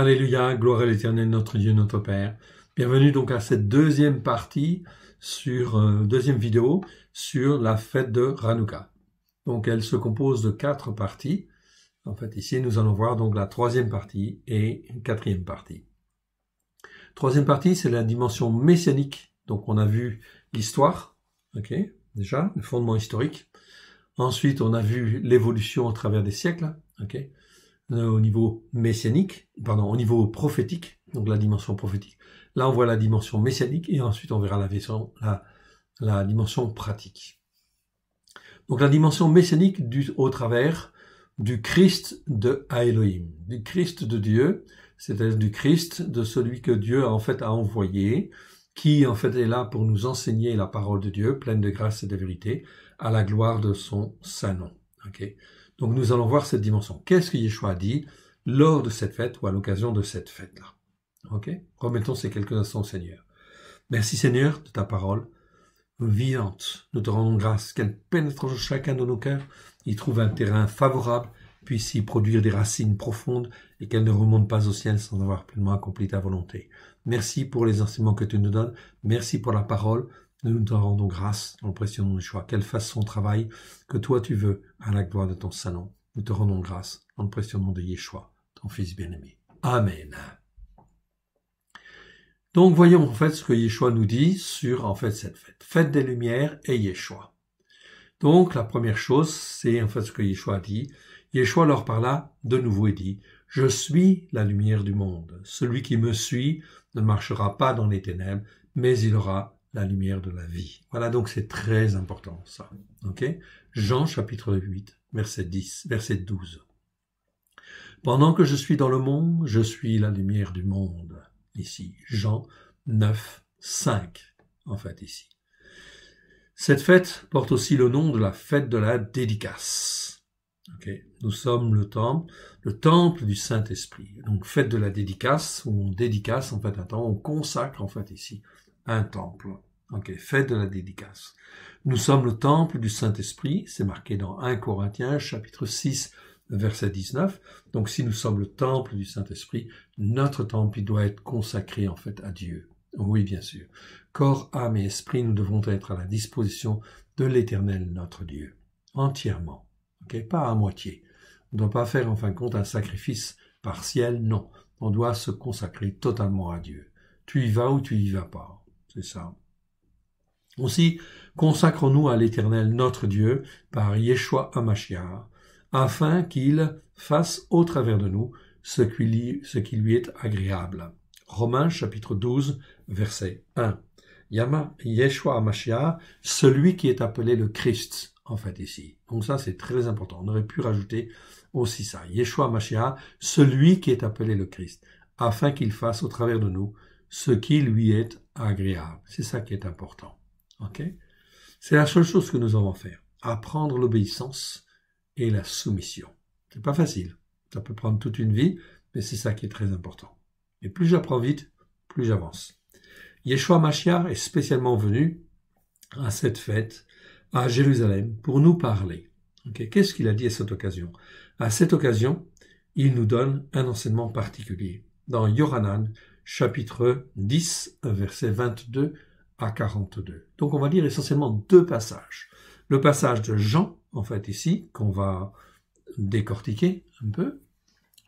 Alléluia, gloire à l'Éternel, notre Dieu, notre Père. Bienvenue donc à cette deuxième partie deuxième vidéo sur la fête de Hanouka. Donc elle se compose de 4 parties. En fait, ici, nous allons voir donc la troisième partie et une quatrième partie. Troisième partie, c'est la dimension messianique. Donc on a vu l'histoire, ok, déjà, le fondement historique. Ensuite, on a vu l'évolution à travers des siècles, ok, au niveau messianique, au niveau prophétique, donc la dimension prophétique. Là, on voit la dimension messianique et ensuite on verra la dimension pratique. Donc la dimension messianique au travers du Christ de Elohim, du Christ de Dieu, c'est-à-dire du Christ de celui que Dieu en fait a envoyé, qui en fait est là pour nous enseigner la parole de Dieu, pleine de grâce et de vérité, à la gloire de son saint nom. Okay. Donc nous allons voir cette dimension. Qu'est-ce que Yeshua a dit lors de cette fête ou à l'occasion de cette fête-là? Ok. Remettons ces quelques instants au Seigneur. Merci Seigneur de ta parole vivante. Nous te rendons grâce qu'elle pénètre chacun de nos cœurs, y trouve un terrain favorable, puisse y produire des racines profondes et qu'elle ne remonte pas au ciel sans avoir pleinement accompli ta volonté. Merci pour les enseignements que tu nous donnes. Merci pour la parole. Nous te rendons grâce dans le précieux nom de Yeshua. Qu'elle fasse son travail que toi tu veux à la gloire de ton saint nom. Nous te rendons grâce dans le précieux nom de Yeshua, ton fils bien-aimé. Amen. Donc voyons en fait ce que Yeshua nous dit sur en fait cette fête. Fête des Lumières et Yeshua. Donc la première chose, c'est en fait ce que Yeshua a dit. Yeshua leur parla de nouveau et dit, « Je suis la lumière du monde. Celui qui me suit ne marchera pas dans les ténèbres, mais il aura la lumière de la vie. » Voilà, donc c'est très important ça. Ok? Jean chapitre 8, verset 12. « Pendant que je suis dans le monde, je suis la lumière du monde. » Ici, Jean 9, 5, en fait ici. Cette fête porte aussi le nom de la fête de la dédicace. Okay. Nous sommes le temple du Saint-Esprit. Donc fête de la dédicace, où on dédicace en fait un temps, on consacre en fait ici un temple. Ok, fête de la dédicace. Nous sommes le temple du Saint-Esprit, c'est marqué dans 1 Corinthiens chapitre 6, verset 19. Donc si nous sommes le temple du Saint-Esprit, notre temple il doit être consacré en fait à Dieu. Oui, bien sûr. Corps, âme et esprit, nous devrons être à la disposition de l'Éternel notre Dieu, entièrement. Okay, pas à moitié. On ne doit pas faire en fin de compte un sacrifice partiel, non. On doit se consacrer totalement à Dieu. Tu y vas ou tu y vas pas. C'est ça. Aussi, consacrons-nous à l'Éternel notre Dieu par Yeshua HaMashiach, afin qu'il fasse au travers de nous ce qui lui est agréable. Romains chapitre 12, verset 1. Yeshua HaMashiach, celui qui est appelé le Christ, en fait ici. Donc ça c'est très important. On aurait pu rajouter aussi ça. Yeshua HaMashiach, celui qui est appelé le Christ, afin qu'il fasse au travers de nous ce qui lui est agréable. C'est ça qui est important. Ok? C'est la seule chose que nous avons à faire. Apprendre l'obéissance et la soumission. C'est pas facile. Ça peut prendre toute une vie, mais c'est ça qui est très important. Et plus j'apprends vite, plus j'avance. Yeshua HaMashiach est spécialement venu à cette fête à Jérusalem pour nous parler. Okay. Qu'est-ce qu'il a dit à cette occasion? À cette occasion, il nous donne un enseignement particulier. Dans Yohanan, chapitre 10, versets 22 à 42. Donc on va lire essentiellement 2 passages. Le passage de Jean, en fait ici, qu'on va décortiquer un peu,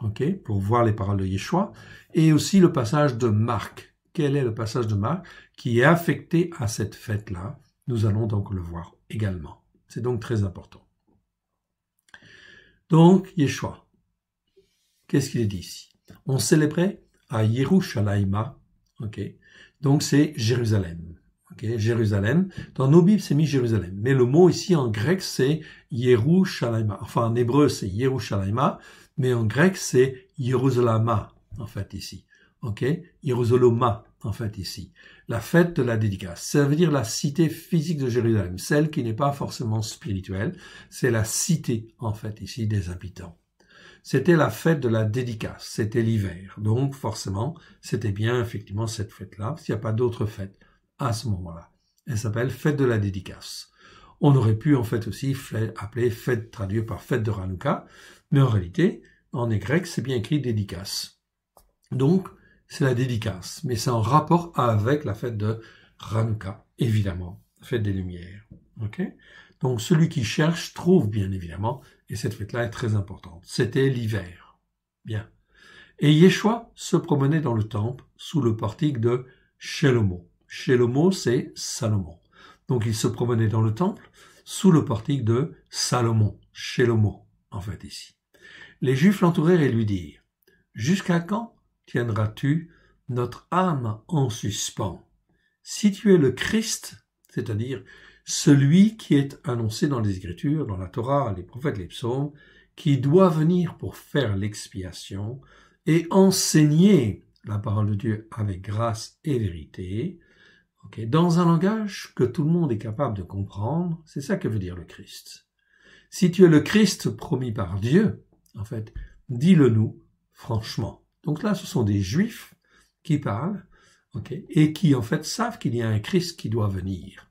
okay, pour voir les paroles de Yeshua, et aussi le passage de Marc. Quel est le passage de Marc qui est affecté à cette fête-là? Nous allons donc le voir également. C'est donc très important. Donc, Yeshua, qu'est-ce qu'il est dit ici? On célébrait à Yerushalayim, ok? Donc c'est Jérusalem. Okay, Jérusalem. Dans nos Bibles, c'est mis Jérusalem. Mais le mot ici en grec, c'est Yerushalayim. Enfin, en hébreu, c'est Yerushalayim, mais en grec, c'est Yerusalama, en fait, ici. Ok? Yerusaloma, en fait, ici. La fête de la dédicace. Ça veut dire la cité physique de Jérusalem. Celle qui n'est pas forcément spirituelle. C'est la cité, en fait, ici, des habitants. C'était la fête de la dédicace. C'était l'hiver. Donc, forcément, c'était bien, effectivement, cette fête-là. S'il n'y a pas d'autre fête à ce moment-là. Elle s'appelle fête de la dédicace. On aurait pu, en fait, aussi appeler fête, traduire par fête de Hanouka. Mais en réalité, en grec, c'est bien écrit dédicace. Donc, c'est la dédicace, mais c'est en rapport avec la fête de Hanouka, évidemment, la fête des Lumières. Ok? Donc, celui qui cherche trouve, bien évidemment, et cette fête-là est très importante. C'était l'hiver. Bien. Et Yeshua se promenait dans le temple sous le portique de Shelomo. Shelomo, c'est Salomon. Donc, il se promenait dans le temple sous le portique de Salomon, Shelomo, en fait, ici. Les Juifs l'entourèrent et lui dirent, « Jusqu'à quand tiendras-tu notre âme en suspens? Si tu es le Christ, c'est-à-dire celui qui est annoncé dans les Écritures, dans la Torah, les prophètes, les psaumes, qui doit venir pour faire l'expiation et enseigner la parole de Dieu avec grâce et vérité, okay, dans un langage que tout le monde est capable de comprendre, c'est ça que veut dire le Christ. Si tu es le Christ promis par Dieu, en fait, dis-le-nous franchement. Donc là, ce sont des Juifs qui parlent, okay, et qui en fait savent qu'il y a un Christ qui doit venir.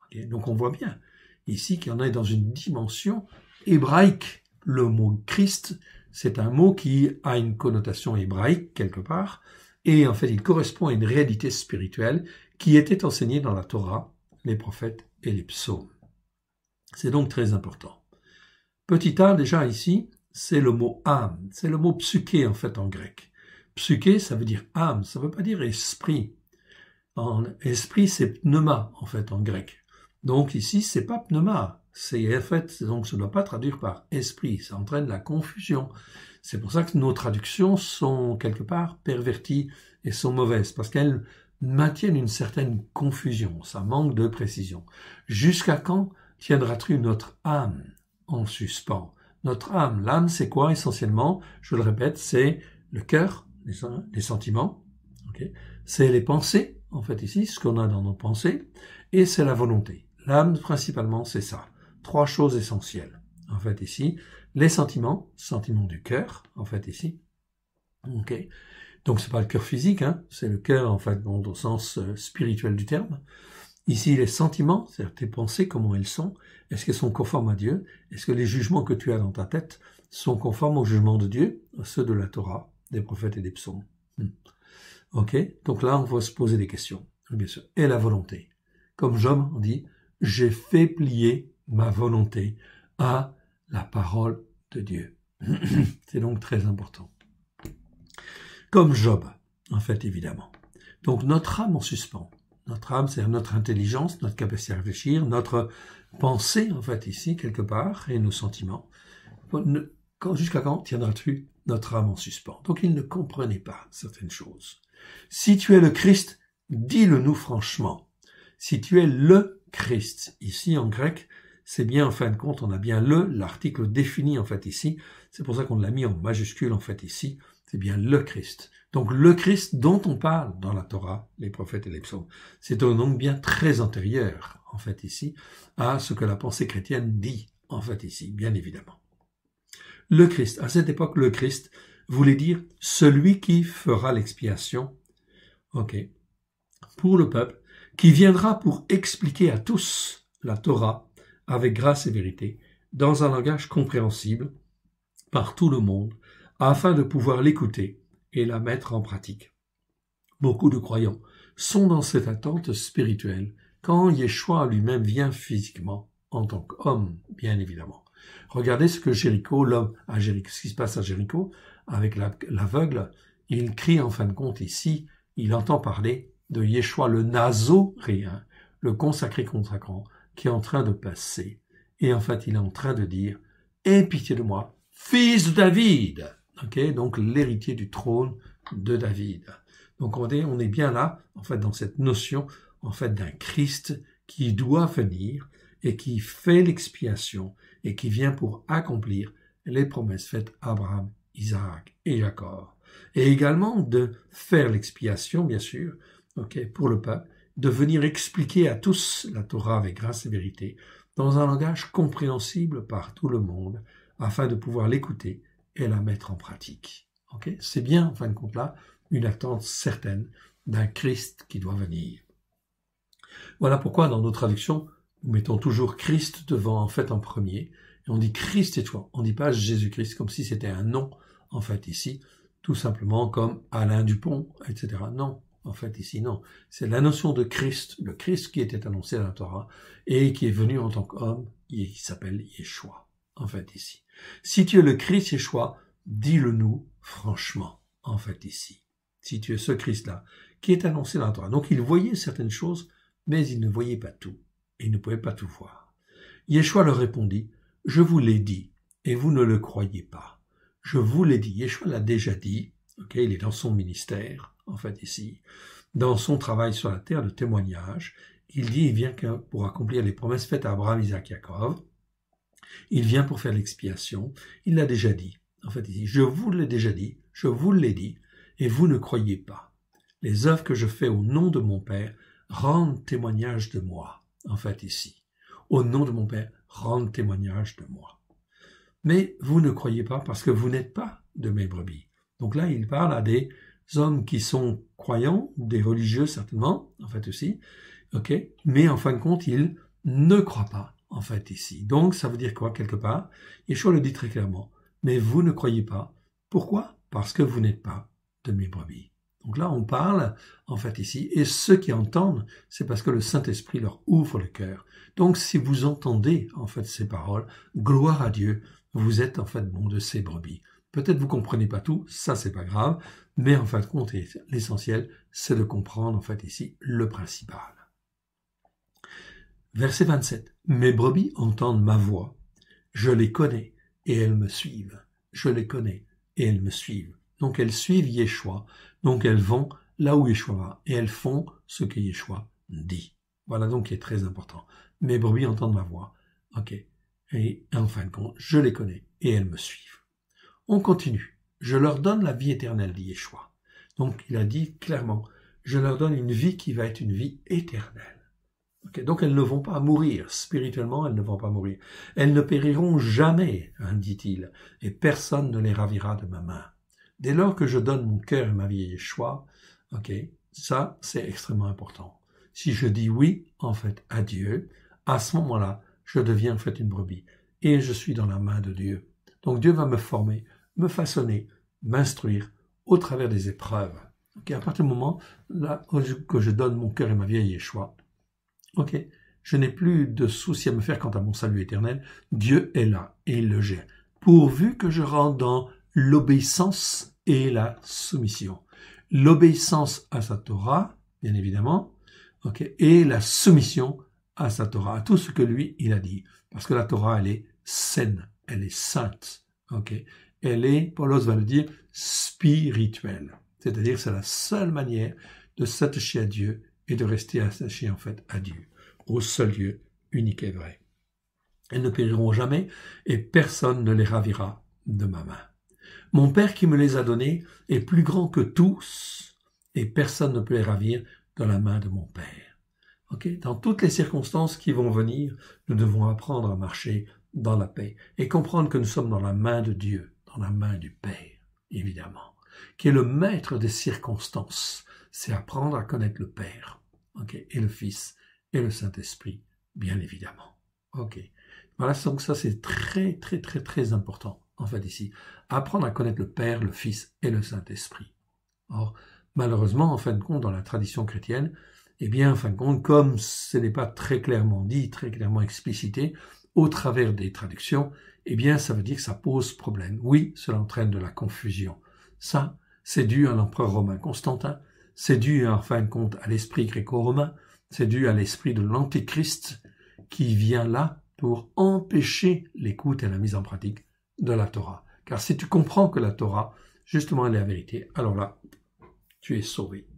Okay, donc on voit bien ici qu'il y en a dans une dimension hébraïque. Le mot Christ, c'est un mot qui a une connotation hébraïque quelque part, et en fait il correspond à une réalité spirituelle qui était enseignée dans la Torah, les prophètes et les psaumes. C'est donc très important. Petit a déjà ici, c'est le mot âme, c'est le mot psyché en fait en grec. Psyché, ça veut dire âme, ça veut pas dire esprit. En esprit, c'est pneuma en fait en grec. Donc ici, c'est pas pneuma, c'est en fait, donc ça ne doit pas traduire par esprit, ça entraîne la confusion. C'est pour ça que nos traductions sont quelque part perverties et sont mauvaises, parce qu'elles maintiennent une certaine confusion, ça manque de précision. Jusqu'à quand tiendras-tu notre âme en suspens? Notre âme, l'âme c'est quoi essentiellement? Je le répète, c'est le cœur, les sentiments, okay, c'est les pensées, en fait ici, ce qu'on a dans nos pensées, et c'est la volonté. L'âme principalement c'est ça, trois choses essentielles, en fait ici, les sentiments du cœur, en fait ici, ok. Donc c'est pas le cœur physique, hein, c'est le cœur en fait au sens spirituel du terme. Ici les sentiments, c'est-à-dire tes pensées, comment elles sont, est-ce qu'elles sont conformes à Dieu, est-ce que les jugements que tu as dans ta tête sont conformes aux jugements de Dieu, ceux de la Torah, des prophètes et des psaumes. Ok, donc là on va se poser des questions, bien sûr. Et la volonté. Comme Job dit, j'ai fait plier ma volonté à la parole de Dieu. C'est donc très important. Comme Job, en fait, évidemment. Donc notre âme en suspens. Notre âme, c'est notre intelligence, notre capacité à réfléchir, notre pensée, en fait, ici, quelque part, et nos sentiments. Jusqu'à quand tiendras-tu notre âme en suspens? Donc il ne comprenait pas certaines choses. Si tu es le Christ, dis-le-nous franchement. Si tu es le Christ, ici en grec, c'est bien en fin de compte, on a bien l'article défini en fait ici, c'est pour ça qu'on l'a mis en majuscule en fait ici, c'est bien le Christ. Donc le Christ dont on parle dans la Torah, les prophètes et les psaumes, c'est donc bien très antérieur en fait ici à ce que la pensée chrétienne dit en fait ici, bien évidemment. Le Christ, à cette époque, le Christ voulait dire celui qui fera l'expiation, ok, pour le peuple, qui viendra pour expliquer à tous la Torah avec grâce et vérité, dans un langage compréhensible par tout le monde, afin de pouvoir l'écouter et la mettre en pratique. Beaucoup de croyants sont dans cette attente spirituelle quand Yeshua lui-même vient physiquement en tant qu'homme, bien évidemment. Regardez ce que Jéricho, l'homme à Jéricho, ce qui se passe à Jéricho, avec l'aveugle, il crie en fin de compte ici, il entend parler de Yeshua le Nazoréen, le consacré consacrant, qui est en train de passer. Et en fait, il est en train de dire, aie pitié de moi, fils de David. Okay, donc l'héritier du trône de David. Donc on est bien là, en fait, dans cette notion, en fait, d'un Christ qui doit venir et qui fait l'expiation et qui vient pour accomplir les promesses faites à Abraham, Isaac et Jacob. Et également de faire l'expiation, bien sûr, okay, pour le peuple, de venir expliquer à tous la Torah avec grâce et vérité, dans un langage compréhensible par tout le monde, afin de pouvoir l'écouter et la mettre en pratique. Okay? C'est bien, en fin de compte là, une attente certaine d'un Christ qui doit venir. Voilà pourquoi dans nos traductions, nous mettons toujours Christ devant, en fait, en premier, et on dit Christ et toi. On ne dit pas Jésus-Christ comme si c'était un nom, en fait, ici. tout simplement comme Alain Dupont, etc. Non, en fait ici non. C'est la notion de Christ, le Christ qui était annoncé dans la Torah et qui est venu en tant qu'homme et qui s'appelle Yeshua, en fait ici. Si tu es le Christ Yeshua, dis-le nous franchement, en fait ici. Si tu es ce Christ-là qui est annoncé dans la Torah. Donc il voyait certaines choses, mais il ne voyait pas tout. Et il ne pouvait pas tout voir. Yeshua leur répondit, « Je vous l'ai dit, et vous ne le croyez pas. Je vous l'ai dit. » Yeshua l'a déjà dit. Okay, il est dans son ministère, en fait, ici. Dans son travail sur la terre de témoignage, il dit, il vient pour accomplir les promesses faites à Abraham, Isaac, Jacob. Il vient pour faire l'expiation. Il l'a déjà dit. En fait, ici, je vous l'ai déjà dit, je vous l'ai dit, et vous ne croyez pas. Les œuvres que je fais au nom de mon Père rendent témoignage de moi. En fait, ici. Au nom de mon Père, rendent témoignage de moi. Mais vous ne croyez pas parce que vous n'êtes pas de mes brebis. Donc là, il parle à des hommes qui sont croyants, des religieux certainement, en fait aussi, ok. Mais en fin de compte, ils ne croient pas, en fait ici. Donc ça veut dire quoi quelque part? Yeshua le dit très clairement. Mais vous ne croyez pas. Pourquoi? Parce que vous n'êtes pas de mes brebis. Donc là, on parle, en fait, ici, et ceux qui entendent, c'est parce que le Saint-Esprit leur ouvre le cœur. Donc, si vous entendez, en fait, ces paroles, gloire à Dieu, vous êtes, en fait, bon de ces brebis. Peut-être vous comprenez pas tout, ça, c'est pas grave, mais en fin de compte, l'essentiel, c'est de comprendre, en fait, ici, le principal. Verset 27. Mes brebis entendent ma voix, je les connais, et elles me suivent. Je les connais, et elles me suivent. Donc, elles suivent Yeshua. Donc, elles vont là où Yeshua va. Et elles font ce que Yeshua dit. Voilà donc qui est très important. Mes brebis entendent ma voix. Ok. Et en fin de compte, je les connais. Et elles me suivent. On continue. Je leur donne la vie éternelle, dit Yeshua. Donc, il a dit clairement, je leur donne une vie qui va être une vie éternelle. Okay, donc elles ne vont pas mourir, spirituellement elles ne vont pas mourir. Elles ne périront jamais, hein, dit-il, et personne ne les ravira de ma main. Dès lors que je donne mon cœur et ma vie à Yeshua, ok, ça c'est extrêmement important. Si je dis oui, en fait, à Dieu, à ce moment-là, je deviens en fait une brebis, et je suis dans la main de Dieu. Donc Dieu va me former, me façonner, m'instruire au travers des épreuves. Okay, à partir du moment là, que je donne mon cœur et ma vie à Yeshua, ok, je n'ai plus de soucis à me faire quant à mon salut éternel. Dieu est là et il le gère. Pourvu que je rentre dans l'obéissance et la soumission. L'obéissance à sa Torah, bien évidemment, ok, et la soumission à sa Torah, à tout ce que lui, il a dit. Parce que la Torah, elle est saine, elle est sainte, ok. Elle est, Paulos va le dire, spirituelle. C'est-à-dire, c'est la seule manière de s'attacher à Dieu et de rester attaché en fait à Dieu, au seul Dieu unique et vrai. Elles ne périront jamais et personne ne les ravira de ma main. Mon Père qui me les a donnés est plus grand que tous et personne ne peut les ravir de la main de mon Père. Okay? Dans toutes les circonstances qui vont venir, nous devons apprendre à marcher dans la paix et comprendre que nous sommes dans la main de Dieu, dans la main du Père, évidemment, qui est le maître des circonstances. C'est apprendre à connaître le Père. Okay, et le Fils, et le Saint-Esprit, bien évidemment. Ok. Voilà, donc ça c'est très, très, très, très important, en fait, ici. Apprendre à connaître le Père, le Fils et le Saint-Esprit. Or, malheureusement, en fin de compte, dans la tradition chrétienne, eh bien, en fin de compte, comme ce n'est pas très clairement dit, très clairement explicité, au travers des traductions, eh bien, ça veut dire que ça pose problème. Oui, cela entraîne de la confusion. Ça, c'est dû à l'empereur romain Constantin. C'est dû, en fin de compte, à l'esprit gréco-romain, c'est dû à l'esprit de l'antéchrist qui vient là pour empêcher l'écoute et la mise en pratique de la Torah. Car si tu comprends que la Torah, justement, elle est la vérité, alors là, tu es sauvé.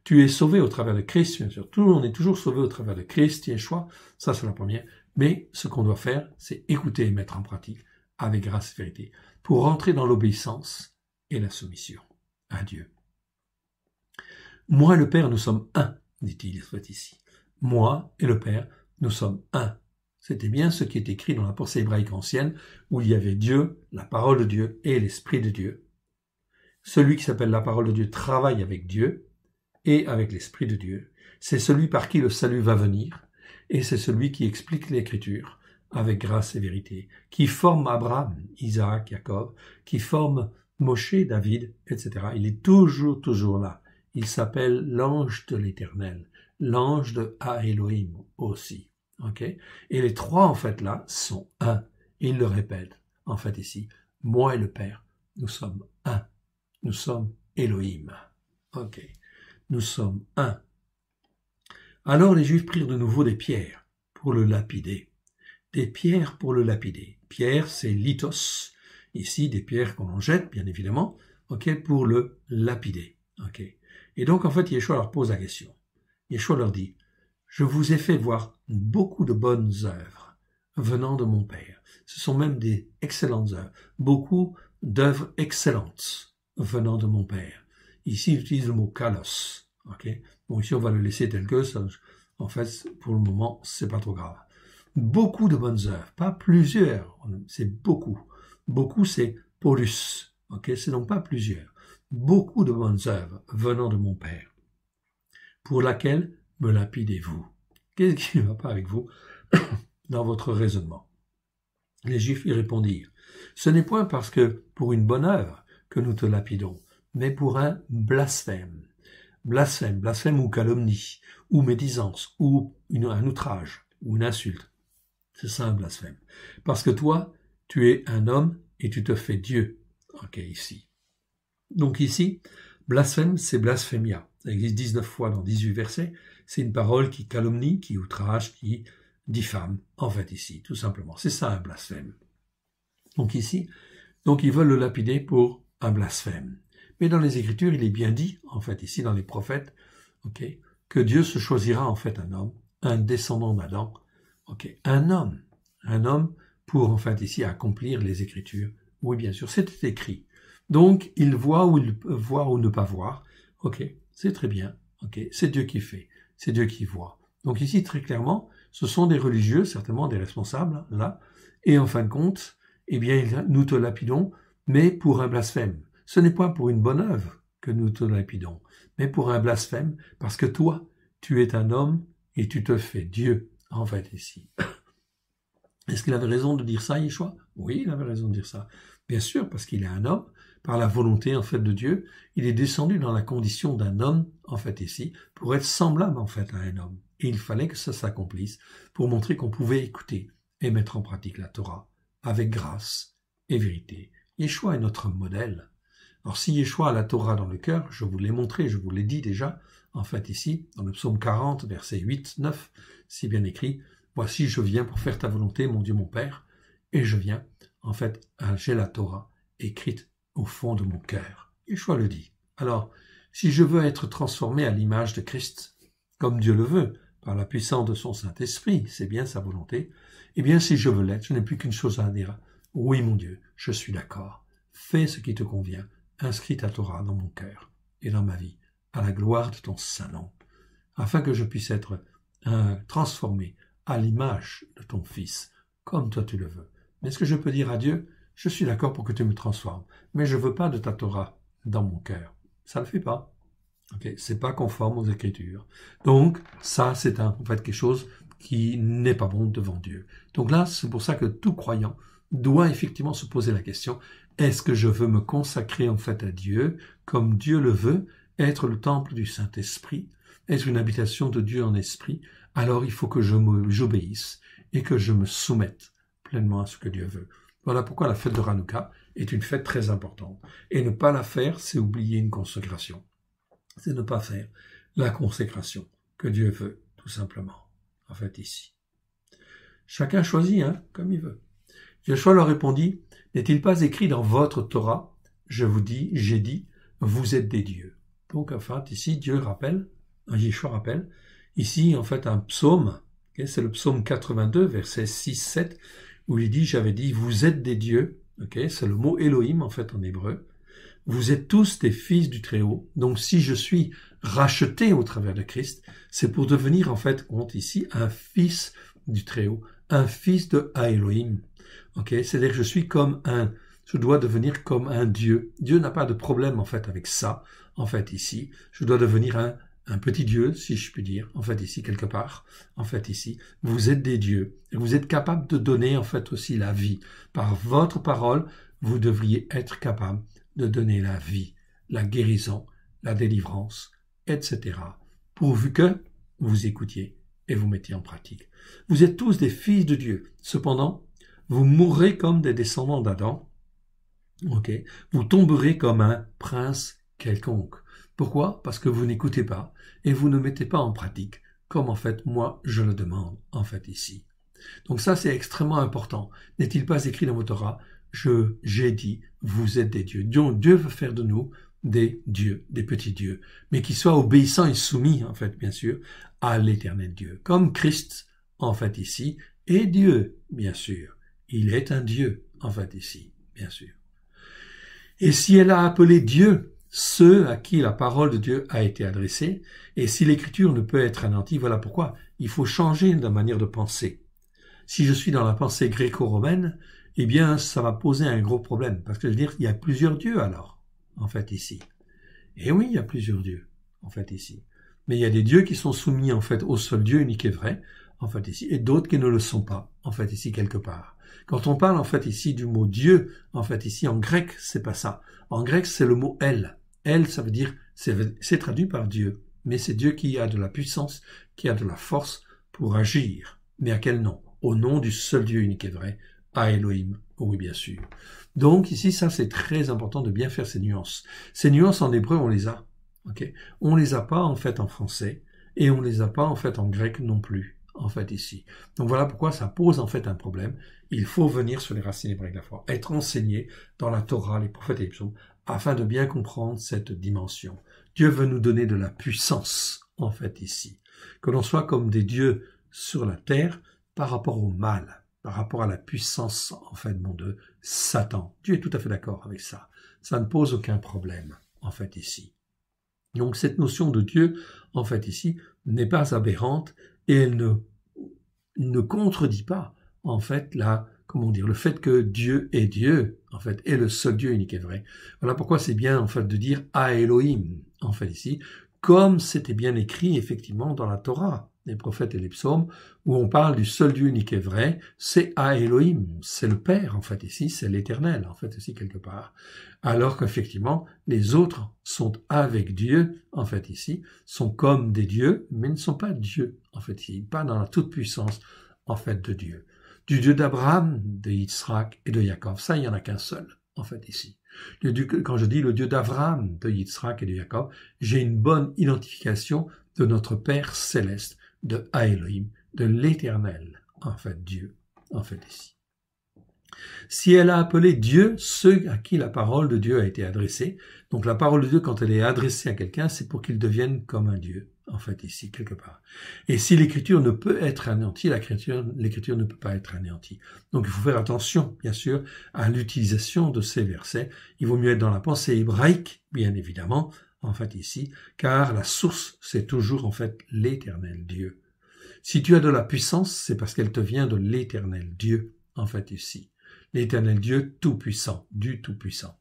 Tu es sauvé au travers de Christ, bien sûr. On est toujours sauvé au travers de Christ, Yeshua, ça c'est la première. Mais ce qu'on doit faire, c'est écouter et mettre en pratique avec grâce et vérité pour rentrer dans l'obéissance et la soumission à Dieu. Moi et le Père, nous sommes un, dit-il ici. Moi et le Père, nous sommes un. C'était bien ce qui est écrit dans la pensée hébraïque ancienne, où il y avait Dieu, la parole de Dieu et l'Esprit de Dieu. Celui qui s'appelle la parole de Dieu travaille avec Dieu et avec l'Esprit de Dieu. C'est celui par qui le salut va venir, et c'est celui qui explique l'Écriture avec grâce et vérité, qui forme Abraham, Isaac, Jacob, qui forme Moshe, David, etc. Il est toujours là. Il s'appelle l'ange de l'Éternel, l'ange de Ha-Elohim aussi. Ok? Et les trois, en fait, là, sont un. Et il le répète, en fait, ici. Moi et le Père, nous sommes un. Nous sommes Elohim. Ok? Nous sommes un. Alors les Juifs prirent de nouveau des pierres pour le lapider. Des pierres pour le lapider. Pierre, c'est lithos. Ici, des pierres qu'on en jette, bien évidemment, ok, pour le lapider. Ok. Et donc, en fait, Yeshua leur pose la question. Yeshua leur dit, je vous ai fait voir beaucoup de bonnes œuvres venant de mon Père. Ce sont même des excellentes œuvres. Beaucoup d'œuvres excellentes venant de mon Père. Ici, il utilise le mot kalos. Ok. Bon, ici, on va le laisser tel que ça. En fait, pour le moment, c'est pas trop grave. Beaucoup de bonnes œuvres, pas plusieurs, c'est beaucoup. Beaucoup, c'est polus. Ok, c'est donc pas plusieurs. Beaucoup de bonnes œuvres venant de mon Père, pour laquelle me lapidez-vous. Qu'est-ce qui ne va pas avec vous dans votre raisonnement? Les Juifs y répondirent, ce n'est point parce que pour une bonne œuvre que nous te lapidons, mais pour un blasphème. Blasphème ou calomnie, ou médisance, ou un outrage, ou une insulte. C'est ça un blasphème. Parce que toi, tu es un homme et tu te fais Dieu. Ok, ici. Donc ici, blasphème, c'est blasphémia. Ça existe 19 fois dans 18 versets. C'est une parole qui calomnie, qui outrage, qui diffame. En fait, ici, tout simplement. C'est ça un blasphème. Donc ici, donc ils veulent le lapider pour un blasphème. Mais dans les Écritures, il est bien dit, en fait, ici, dans les prophètes, ok, que Dieu se choisira en fait un homme, un descendant d'Adam, ok, un homme pour en fait ici accomplir les Écritures. Oui, bien sûr, c'était écrit. Donc, il voit ou ne pas voir. Ok, c'est très bien. Ok, c'est Dieu qui fait, c'est Dieu qui voit. Donc ici, très clairement, ce sont des religieux, certainement des responsables là, et en fin de compte, eh bien, nous te lapidons, mais pour un blasphème. Ce n'est pas pour une bonne œuvre que nous te lapidons, mais pour un blasphème, parce que toi, tu es un homme et tu te fais Dieu. En fait, ici. Est-ce qu'il avait raison de dire ça, Yeshua? Oui, il avait raison de dire ça. Bien sûr, parce qu'il est un homme, par la volonté, en fait, de Dieu, il est descendu dans la condition d'un homme, en fait, ici, pour être semblable, en fait, à un homme. Et il fallait que ça s'accomplisse pour montrer qu'on pouvait écouter et mettre en pratique la Torah avec grâce et vérité. Yeshua est notre modèle. Alors, si Yeshua a la Torah dans le cœur, je vous l'ai montré, je vous l'ai dit déjà, en fait ici, dans le psaume 40, versets 8, 9, si bien écrit, « Voici, je viens pour faire ta volonté, mon Dieu, mon Père, et je viens, en fait, j'ai la Torah écrite au fond de mon cœur. » Yeshua le dit. Alors, si je veux être transformé à l'image de Christ, comme Dieu le veut, par la puissance de son Saint-Esprit, c'est bien sa volonté, eh bien, si je veux l'être, je n'ai plus qu'une chose à dire. Oui, mon Dieu, je suis d'accord. Fais ce qui te convient. Inscris ta Torah dans mon cœur et dans ma vie, à la gloire de ton saint nom, afin que je puisse être transformé à l'image de ton Fils, comme toi tu le veux. Mais est-ce que je peux dire à Dieu, je suis d'accord pour que tu me transformes, mais je veux pas de ta Torah dans mon cœur. Ça le fait pas. Okay, c'est pas conforme aux Écritures. Donc, ça, c'est en fait quelque chose qui n'est pas bon devant Dieu. Donc là, c'est pour ça que tout croyant doit effectivement se poser la question, est-ce que je veux me consacrer en fait à Dieu, comme Dieu le veut, être le temple du Saint-Esprit, être une habitation de Dieu en esprit? Alors il faut que j'obéisse et que je me soumette pleinement à ce que Dieu veut. Voilà pourquoi la fête de Hanouka est une fête très importante. Et ne pas la faire, c'est oublier une consécration. C'est ne pas faire la consécration que Dieu veut, tout simplement, en fait ici. Chacun choisit, comme il veut. Yeshua leur répondit, n'est-il pas écrit dans votre Torah, j'ai dit, vous êtes des dieux. Donc, en fait, ici, Dieu rappelle, Yeshua rappelle, ici, en fait, un psaume, okay, c'est le psaume 82, verset 6-7, où il dit, j'avais dit, vous êtes des dieux, okay, c'est le mot Elohim, en fait, en hébreu. Vous êtes tous des fils du Très-Haut. Donc, si je suis racheté au travers de Christ, c'est pour devenir, en fait, compte ici, un fils du Très-Haut, un fils de Elohim. Okay? C'est-à-dire que je dois devenir comme un Dieu. Dieu n'a pas de problème, en fait, avec ça, en fait, ici. Je dois devenir un petit Dieu, si je puis dire, en fait, ici, quelque part, en fait, ici. Vous êtes des dieux. Et vous êtes capables de donner, en fait, aussi la vie. Par votre parole, vous devriez être capable de donner la vie, la guérison, la délivrance, etc. Pourvu que vous écoutiez et vous mettiez en pratique. Vous êtes tous des fils de Dieu. Cependant, vous mourrez comme des descendants d'Adam. Okay. Vous tomberez comme un prince quelconque. Pourquoi? Parce que vous n'écoutez pas et vous ne mettez pas en pratique, comme en fait moi je le demande en fait ici. Donc ça c'est extrêmement important. N'est-il pas écrit dans votre Torah? J'ai dit, vous êtes des dieux. Donc Dieu veut faire de nous des dieux, des petits dieux, mais qui soient obéissants et soumis en fait bien sûr à l'éternel Dieu. Comme Christ en fait ici est Dieu bien sûr. Il est un Dieu en fait ici bien sûr. Et si elle a appelé Dieu ceux à qui la parole de Dieu a été adressée, et si l'écriture ne peut être anéantie, voilà pourquoi il faut changer de manière de penser. Si je suis dans la pensée gréco-romaine, eh bien, ça va poser un gros problème, parce que je veux dire, il y a plusieurs dieux alors, en fait, ici. Et oui, il y a plusieurs dieux, en fait, ici. Mais il y a des dieux qui sont soumis, en fait, au seul Dieu unique et vrai, en fait, ici, et d'autres qui ne le sont pas, en fait, ici, quelque part. Quand on parle, en fait, ici, du mot Dieu, en fait, ici, en grec, c'est pas ça. En grec, c'est le mot El. El, ça veut dire, c'est traduit par Dieu. Mais c'est Dieu qui a de la puissance, qui a de la force pour agir. Mais à quel nom? Au nom du seul Dieu unique et vrai, à Elohim. Oui, bien sûr. Donc, ici, ça, c'est très important de bien faire ces nuances. Ces nuances, en hébreu, on les a. Okay? On les a pas, en fait, en français. Et on les a pas, en fait, en grec non plus. En fait, ici. Donc voilà pourquoi ça pose en fait un problème. Il faut venir sur les racines hébraïques de la foi, être enseigné dans la Torah, les prophètes et les psaumes, afin de bien comprendre cette dimension. Dieu veut nous donner de la puissance, en fait, ici. Que l'on soit comme des dieux sur la terre par rapport au mal, par rapport à la puissance, en fait, de Satan. Dieu est tout à fait d'accord avec ça. Ça ne pose aucun problème, en fait, ici. Donc cette notion de Dieu, en fait, ici, n'est pas aberrante, et elle ne contredit pas, en fait, le fait que Dieu est Dieu, en fait, est le seul Dieu unique et vrai. Voilà pourquoi c'est bien, en fait, de dire à Elohim, en fait, ici, comme c'était bien écrit, effectivement, dans la Torah, les prophètes et les psaumes, où on parle du seul Dieu unique et vrai, c'est à Elohim, c'est le Père, en fait, ici, c'est l'Éternel, en fait, ici, quelque part. Alors qu'effectivement, les autres sont avec Dieu, en fait, ici, sont comme des dieux, mais ne sont pas dieux, en fait, ici, pas dans la toute-puissance, en fait, de Dieu. Du Dieu d'Abraham, de Yitzhak et de Jacob, ça, il n'y en a qu'un seul, en fait, ici. Quand je dis le Dieu d'Abraham, de Yitzhak et de Jacob, j'ai une bonne identification de notre Père céleste, de Elohim, de l'Éternel, en fait, Dieu, en fait, ici. Si elle a appelé Dieu ceux à qui la parole de Dieu a été adressée, donc la parole de Dieu, quand elle est adressée à quelqu'un, c'est pour qu'il devienne comme un Dieu, en fait, ici, quelque part. Et si l'écriture ne peut être anéantie, l'écriture ne peut pas être anéantie. Donc il faut faire attention, bien sûr, à l'utilisation de ces versets. Il vaut mieux être dans la pensée hébraïque, bien évidemment, en fait, ici, car la source, c'est toujours, en fait, l'Éternel Dieu. Si tu as de la puissance, c'est parce qu'elle te vient de l'Éternel Dieu, en fait, ici. L'Éternel Dieu tout-puissant, du tout-puissant.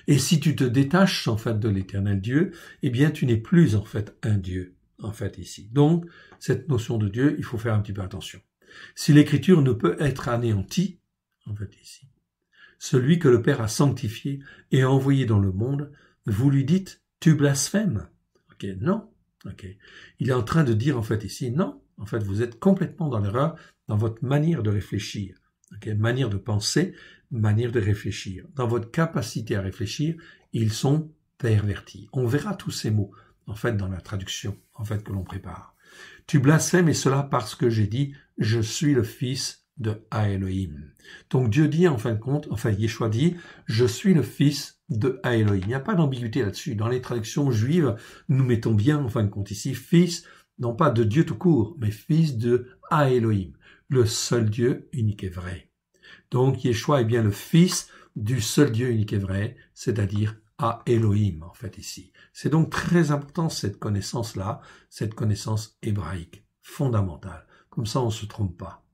Et si tu te détaches, en fait, de l'Éternel Dieu, eh bien, tu n'es plus, en fait, un Dieu, en fait, ici. Donc, cette notion de Dieu, il faut faire un petit peu attention. Si l'écriture ne peut être anéantie, en fait, ici, celui que le Père a sanctifié et envoyé dans le monde, vous lui dites, tu blasphèmes. Ok, non. Ok. Il est en train de dire, en fait, ici, non. En fait, vous êtes complètement dans l'erreur dans votre manière de réfléchir. Okay, manière de penser, manière de réfléchir. Dans votre capacité à réfléchir, ils sont pervertis. On verra tous ces mots, en fait, dans la traduction, en fait, que l'on prépare. Tu blasphèmes et cela parce que j'ai dit, je suis le fils de Elohim. Donc Dieu dit, en fin de compte, enfin Yeshua dit, je suis le fils de Elohim. Il n'y a pas d'ambiguïté là-dessus. Dans les traductions juives, nous mettons bien, en fin de compte ici, fils, non pas de Dieu tout court, mais fils de Elohim, le seul Dieu unique et vrai. Donc Yeshua est bien le fils du seul Dieu unique et vrai, c'est-à-dire à Elohim, en fait, ici. C'est donc très important, cette connaissance-là, cette connaissance hébraïque, fondamentale. Comme ça, on ne se trompe pas.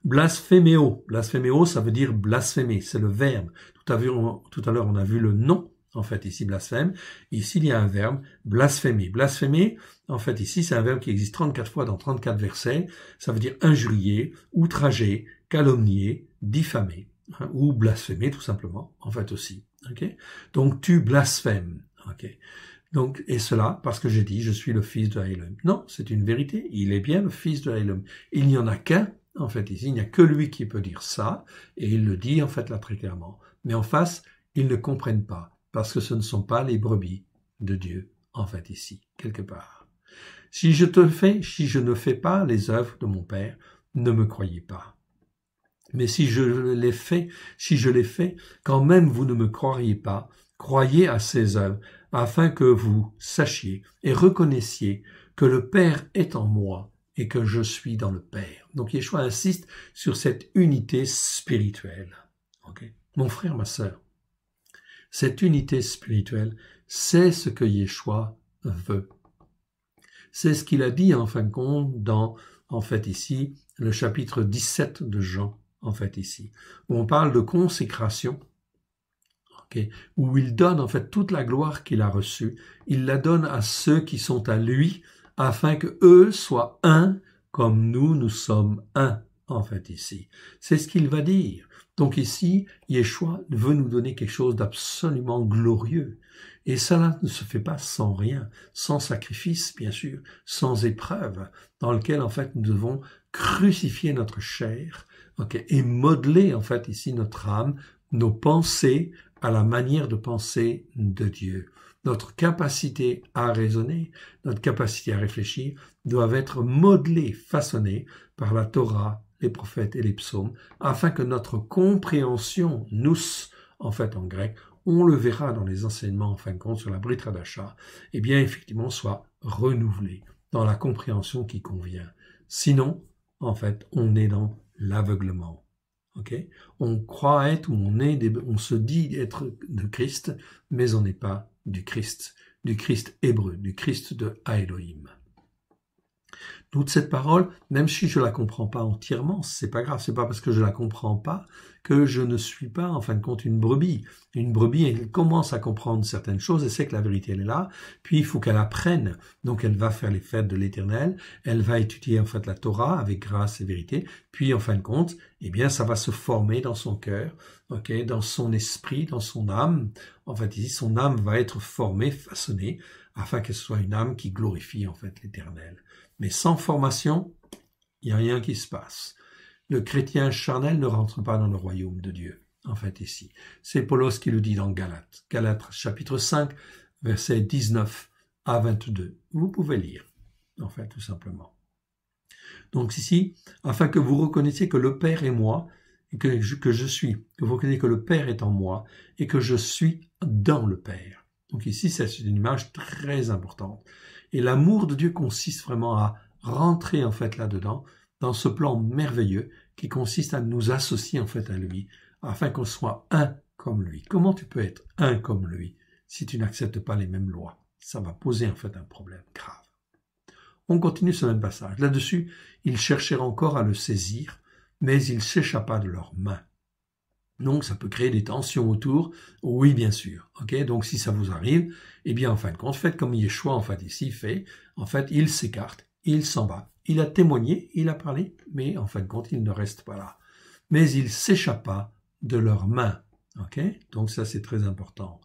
Blasphéméo. Blasphéméo, ça veut dire blasphémer, c'est le verbe. Tout à l'heure, on a vu le nom, en fait, ici, blasphème. Ici, il y a un verbe, blasphémer. Blasphémer, en fait, ici, c'est un verbe qui existe 34 fois dans 34 versets. Ça veut dire injurier, outrager, calomnier, diffamer. hein, ou blasphémer tout simplement, en fait aussi. Okay? Donc tu blasphèmes. Okay? Donc, et cela parce que j'ai dit, je suis le fils de Elohim. Non, c'est une vérité, il est bien le fils de Elohim. Il n'y en a qu'un, en fait, ici, il n'y a que lui qui peut dire ça, et il le dit, en fait, là, très clairement. Mais en face, ils ne comprennent pas, parce que ce ne sont pas les brebis de Dieu, en fait, ici, quelque part. Si je ne fais pas les œuvres de mon Père, ne me croyez pas. Mais si je les fais, quand même vous ne me croiriez pas, croyez à ces œuvres, afin que vous sachiez et reconnaissiez que le Père est en moi et que je suis dans le Père. Donc Yeshua insiste sur cette unité spirituelle. Okay? Mon frère, ma sœur, cette unité spirituelle, c'est ce que Yeshua veut. C'est ce qu'il a dit en fin de compte dans, en fait ici, le chapitre 17 de Jean, en fait ici, où on parle de consécration, okay, où il donne en fait toute la gloire qu'il a reçue, il la donne à ceux qui sont à lui, afin que eux soient un, comme nous sommes un, en fait ici. C'est ce qu'il va dire. Donc ici, Yeshua veut nous donner quelque chose d'absolument glorieux. Et cela ne se fait pas sans rien, sans sacrifice, bien sûr, sans épreuve, dans lequel, en fait, nous devons crucifier notre chair, okay, et modeler, en fait, ici, notre âme, nos pensées à la manière de penser de Dieu. Notre capacité à raisonner, notre capacité à réfléchir doivent être modelées, façonnées par la Torah, les prophètes et les psaumes, afin que notre compréhension, nous, en fait, en grec, on le verra dans les enseignements, en fin de compte, sur la Brit Hadasha, eh bien, effectivement, soit renouvelé dans la compréhension qui convient. Sinon, en fait, on est dans l'aveuglement. Okay? On croit être ou on se dit être de Christ, mais on n'est pas du Christ hébreu, du Christ de Elohim. Toute cette parole, même si je la comprends pas entièrement, c'est pas grave, c'est pas parce que je la comprends pas que je ne suis pas, en fin de compte, une brebis. Une brebis, elle commence à comprendre certaines choses et sait que la vérité, elle est là, puis il faut qu'elle apprenne. Donc elle va faire les fêtes de l'Éternel, elle va étudier, en fait, la Torah avec grâce et vérité, puis en fin de compte, eh bien, ça va se former dans son cœur, okay, dans son esprit, dans son âme. En fait, ici, son âme va être formée, façonnée, afin qu'elle soit une âme qui glorifie, en fait, l'Éternel. Mais sans formation, il n'y a rien qui se passe. Le chrétien charnel ne rentre pas dans le royaume de Dieu, en fait, ici. C'est Paulos qui le dit dans Galates. Galates, chapitre 5, versets 19 à 22. Vous pouvez lire, en fait, tout simplement. Donc ici, afin que vous reconnaissiez que le Père est moi, et que vous reconnaissiez que le Père est en moi, et que je suis dans le Père. Donc ici, c'est une image très importante. Et l'amour de Dieu consiste vraiment à rentrer en fait là-dedans, dans ce plan merveilleux qui consiste à nous associer en fait à lui, afin qu'on soit un comme lui. Comment tu peux être un comme lui si tu n'acceptes pas les mêmes lois? Ça va poser en fait un problème grave. On continue ce même passage. Là-dessus, ils cherchèrent encore à le saisir, mais il s'échappa de leurs mains. Donc, ça peut créer des tensions autour. Oui, bien sûr. Okay? Donc, si ça vous arrive, eh bien, en fin de compte, faites comme Yeshua, en fait, ici, fait. En fait, il s'écarte, il s'en va. Il a témoigné, il a parlé, mais en fin de compte, il ne reste pas là. Mais il s'échappa de leurs mains. Okay? Donc, ça, c'est très important.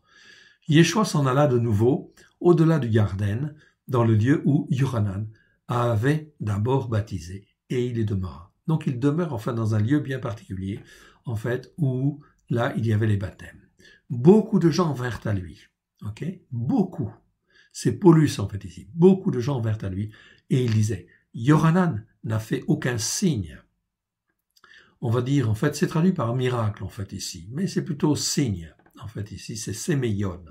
Yeshua s'en alla de nouveau, au-delà du Yarden, dans le lieu où Yohanan avait d'abord baptisé, et il y demeura. Donc, il demeure, enfin, dans un lieu bien particulier, en fait, où là, il y avait les baptêmes. Beaucoup de gens vinrent à lui. Ok? Beaucoup. C'est Paulus, en fait, ici. Beaucoup de gens vinrent à lui. Et il disait, Yohanan n'a fait aucun signe. On va dire, en fait, c'est traduit par miracle, en fait, ici. Mais c'est plutôt signe. En fait, ici, c'est séméion.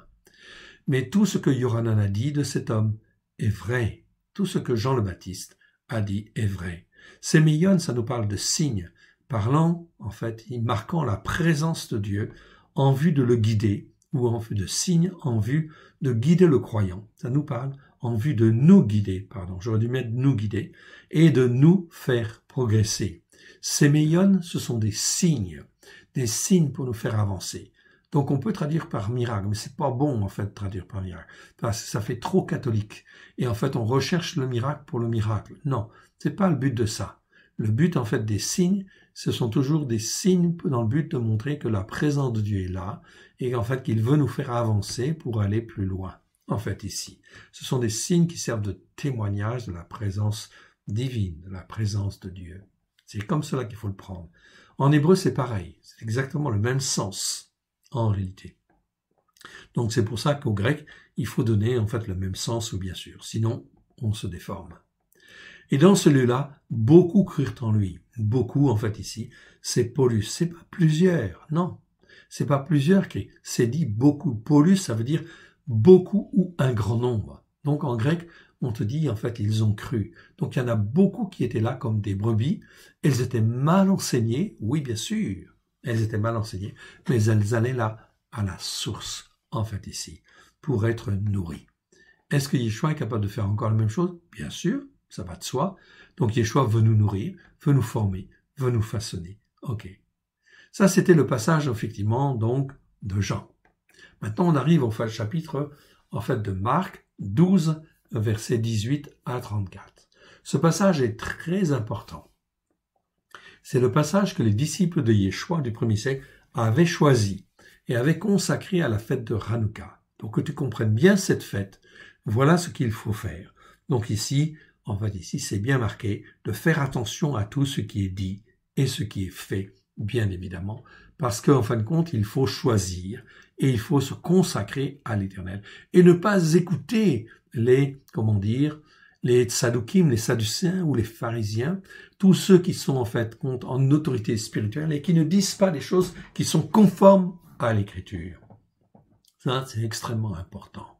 Mais tout ce que Yohanan a dit de cet homme est vrai. Tout ce que Jean le Baptiste a dit est vrai. Séméion, ça nous parle de signe. Parlant, en fait, marquant la présence de Dieu en vue de le guider, ou en vue de signe, en vue de guider le croyant. Ça nous parle en vue de nous guider, pardon, j'aurais dû mettre nous guider, et de nous faire progresser. Ces méions, ce sont des signes pour nous faire avancer. Donc on peut traduire par miracle, mais c'est pas bon en fait de traduire par miracle, parce que ça fait trop catholique. Et en fait, on recherche le miracle pour le miracle. Non, c'est pas le but de ça. Le but en fait des signes, ce sont toujours des signes dans le but de montrer que la présence de Dieu est là et qu'en fait qu'il veut nous faire avancer pour aller plus loin. En fait ici, ce sont des signes qui servent de témoignage de la présence divine, de la présence de Dieu. C'est comme cela qu'il faut le prendre. En hébreu, c'est pareil, c'est exactement le même sens en réalité. Donc c'est pour ça qu'au grec, il faut donner en fait le même sens, ou bien sûr, sinon on se déforme. Et dans celui-là, beaucoup crurent en lui. Beaucoup, en fait, ici, c'est Paulus. C'est pas plusieurs, non. C'est pas plusieurs qui, c'est dit beaucoup. Paulus, ça veut dire beaucoup ou un grand nombre. Donc, en grec, on te dit, en fait, ils ont cru. Donc, il y en a beaucoup qui étaient là comme des brebis. Elles étaient mal enseignées. Oui, bien sûr. Elles étaient mal enseignées. Mais elles allaient là, à la source, en fait, ici, pour être nourries. Est-ce que Yeshua est capable de faire encore la même chose? Bien sûr. Ça va de soi. Donc Yeshua veut nous nourrir, veut nous former, veut nous façonner. Ok. Ça, c'était le passage, effectivement, donc, de Jean. Maintenant, on arrive au chapitre, en fait, de Marc 12, versets 18 à 34. Ce passage est très important. C'est le passage que les disciples de Yeshua du premier siècle avaient choisi et avaient consacré à la fête de Hanouka. Donc, que tu comprennes bien cette fête, voilà ce qu'il faut faire. Donc ici, en fait, ici, c'est bien marqué de faire attention à tout ce qui est dit et ce qui est fait, bien évidemment, parce qu'en fin de compte, il faut choisir et il faut se consacrer à l'Éternel et ne pas écouter les Saddukim, les Sadducéens ou les pharisiens, tous ceux qui sont en fait en autorité spirituelle et qui ne disent pas des choses qui sont conformes à l'Écriture. Ça, c'est extrêmement important.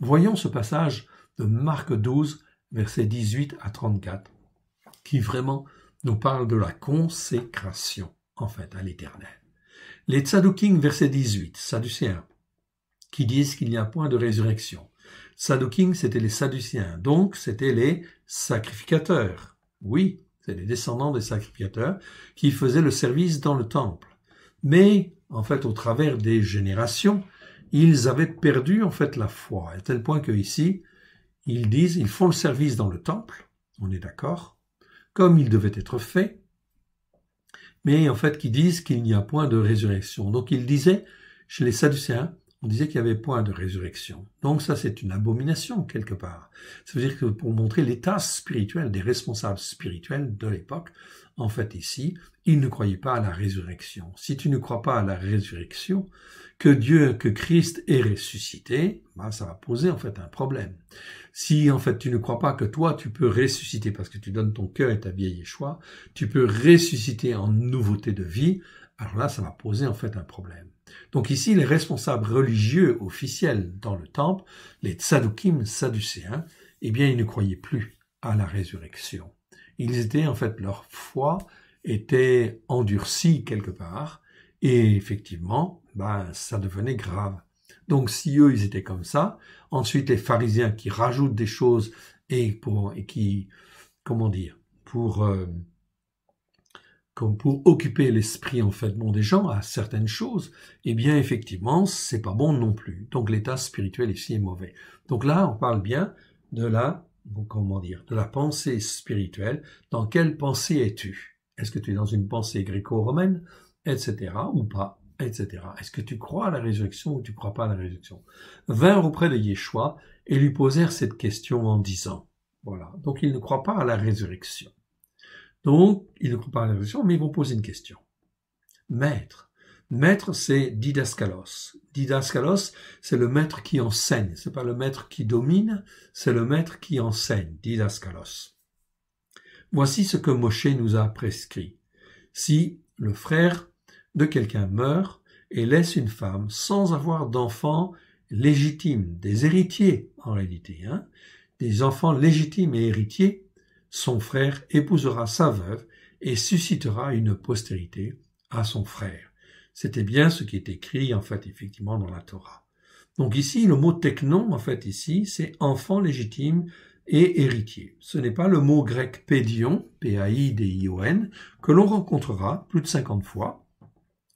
Voyons ce passage de Marc 12, versets 18 à 34, qui vraiment nous parle de la consécration, en fait, à l'Éternel. Les Tzadoukim, verset 18, Sadducéens, qui disent qu'il n'y a point de résurrection. Saddukim, c'était les Sadducéens, donc c'était les sacrificateurs. Oui, c'est les descendants des sacrificateurs qui faisaient le service dans le temple. Mais, en fait, au travers des générations, ils avaient perdu, en fait, la foi, à tel point que ici, ils disent, ils font le service dans le temple, on est d'accord, comme il devait être fait, mais en fait qui disent qu'il n'y a point de résurrection. Donc ils disaient, chez les Sadducéens, on disait qu'il n'y avait point de résurrection. Donc ça c'est une abomination quelque part. Ça veut dire que pour montrer l'état spirituel des responsables spirituels de l'époque, en fait ici, ils ne croyaient pas à la résurrection. Si tu ne crois pas à la résurrection, que Christ est ressuscité, ben, ça va poser en fait un problème. Si en fait tu ne crois pas que toi tu peux ressusciter parce que tu donnes ton cœur et ta vie à Yeshua, tu peux ressusciter en nouveauté de vie, alors là ça va poser en fait un problème. Donc ici les responsables religieux officiels dans le temple, les Tzadoukim sadducéens, eh bien ils ne croyaient plus à la résurrection. Ils étaient en fait, leur foi était endurcie quelque part et effectivement, ben, ça devenait grave. Donc si eux, ils étaient comme ça, ensuite les pharisiens qui rajoutent des choses pour occuper l'esprit en fait des gens à certaines choses, eh bien effectivement, c'est pas bon non plus. Donc l'état spirituel ici est mauvais. Donc là, on parle bien de la pensée spirituelle. Dans quelle pensée es-tu? Est-ce que tu es dans une pensée gréco-romaine, etc., ou pas, etc. Est-ce que tu crois à la résurrection ou tu crois pas à la résurrection? Vinrent auprès de Yeshua et lui posèrent cette question en disant, voilà. Donc, ils ne croient pas à la résurrection. Donc, ils ne croient pas à la résurrection, mais ils vont poser une question. Maître. Maître, c'est didaskalos. Didaskalos, c'est le maître qui enseigne. C'est pas le maître qui domine, c'est le maître qui enseigne. Didaskalos. Voici ce que Moshe nous a prescrit. Si le frère de quelqu'un meurt et laisse une femme sans avoir d'enfants légitimes, des héritiers en réalité, des enfants légitimes et héritiers, son frère épousera sa veuve et suscitera une postérité à son frère. C'était bien ce qui est écrit en fait effectivement dans la Torah. Donc ici, le mot teknon en fait ici, c'est enfant légitime et héritier. Ce n'est pas le mot grec pédion, P-A-I-D-I-O-N, que l'on rencontrera plus de 50 fois.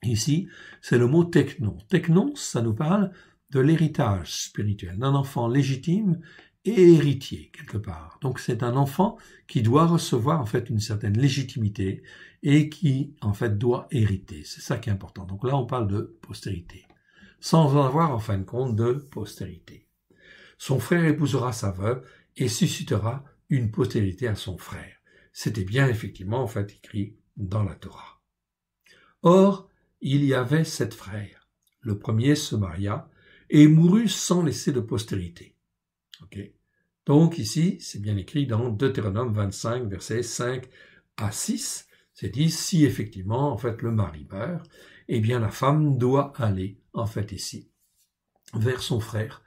Ici, c'est le mot teknon. Teknon, ça nous parle de l'héritage spirituel, d'un enfant légitime et héritier quelque part. Donc c'est un enfant qui doit recevoir en fait une certaine légitimité et qui en fait doit hériter. C'est ça qui est important. Donc là on parle de postérité, sans en avoir en fin de compte de postérité. Son frère épousera sa veuve et suscitera une postérité à son frère. C'était bien effectivement en fait écrit dans la Torah. Or, il y avait 7 frères. Le premier se maria et mourut sans laisser de postérité. Okay. Donc ici, c'est bien écrit dans Deutéronome 25, versets 5 à 6. C'est dit, si effectivement, en fait, le mari meurt, eh bien la femme doit aller, en fait, ici, vers son frère,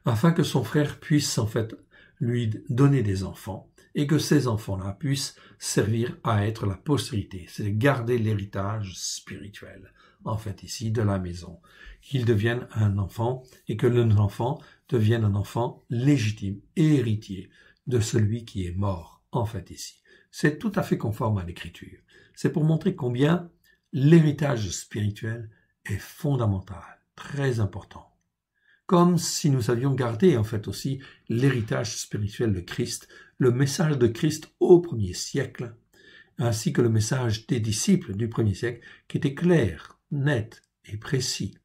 afin que son frère puisse, en fait, lui donner des enfants, et que ces enfants-là puissent servir à être la postérité, c'est garder l'héritage spirituel, en fait, ici, de la maison, qu'il devienne un enfant, et que l'enfant devienne un enfant légitime et héritier de celui qui est mort, en fait, ici. C'est tout à fait conforme à l'Écriture. C'est pour montrer combien l'héritage spirituel est fondamental, très important. Comme si nous avions gardé, en fait, aussi l'héritage spirituel de Christ, le message de Christ au premier siècle, ainsi que le message des disciples du premier siècle, qui était clair, net et précis.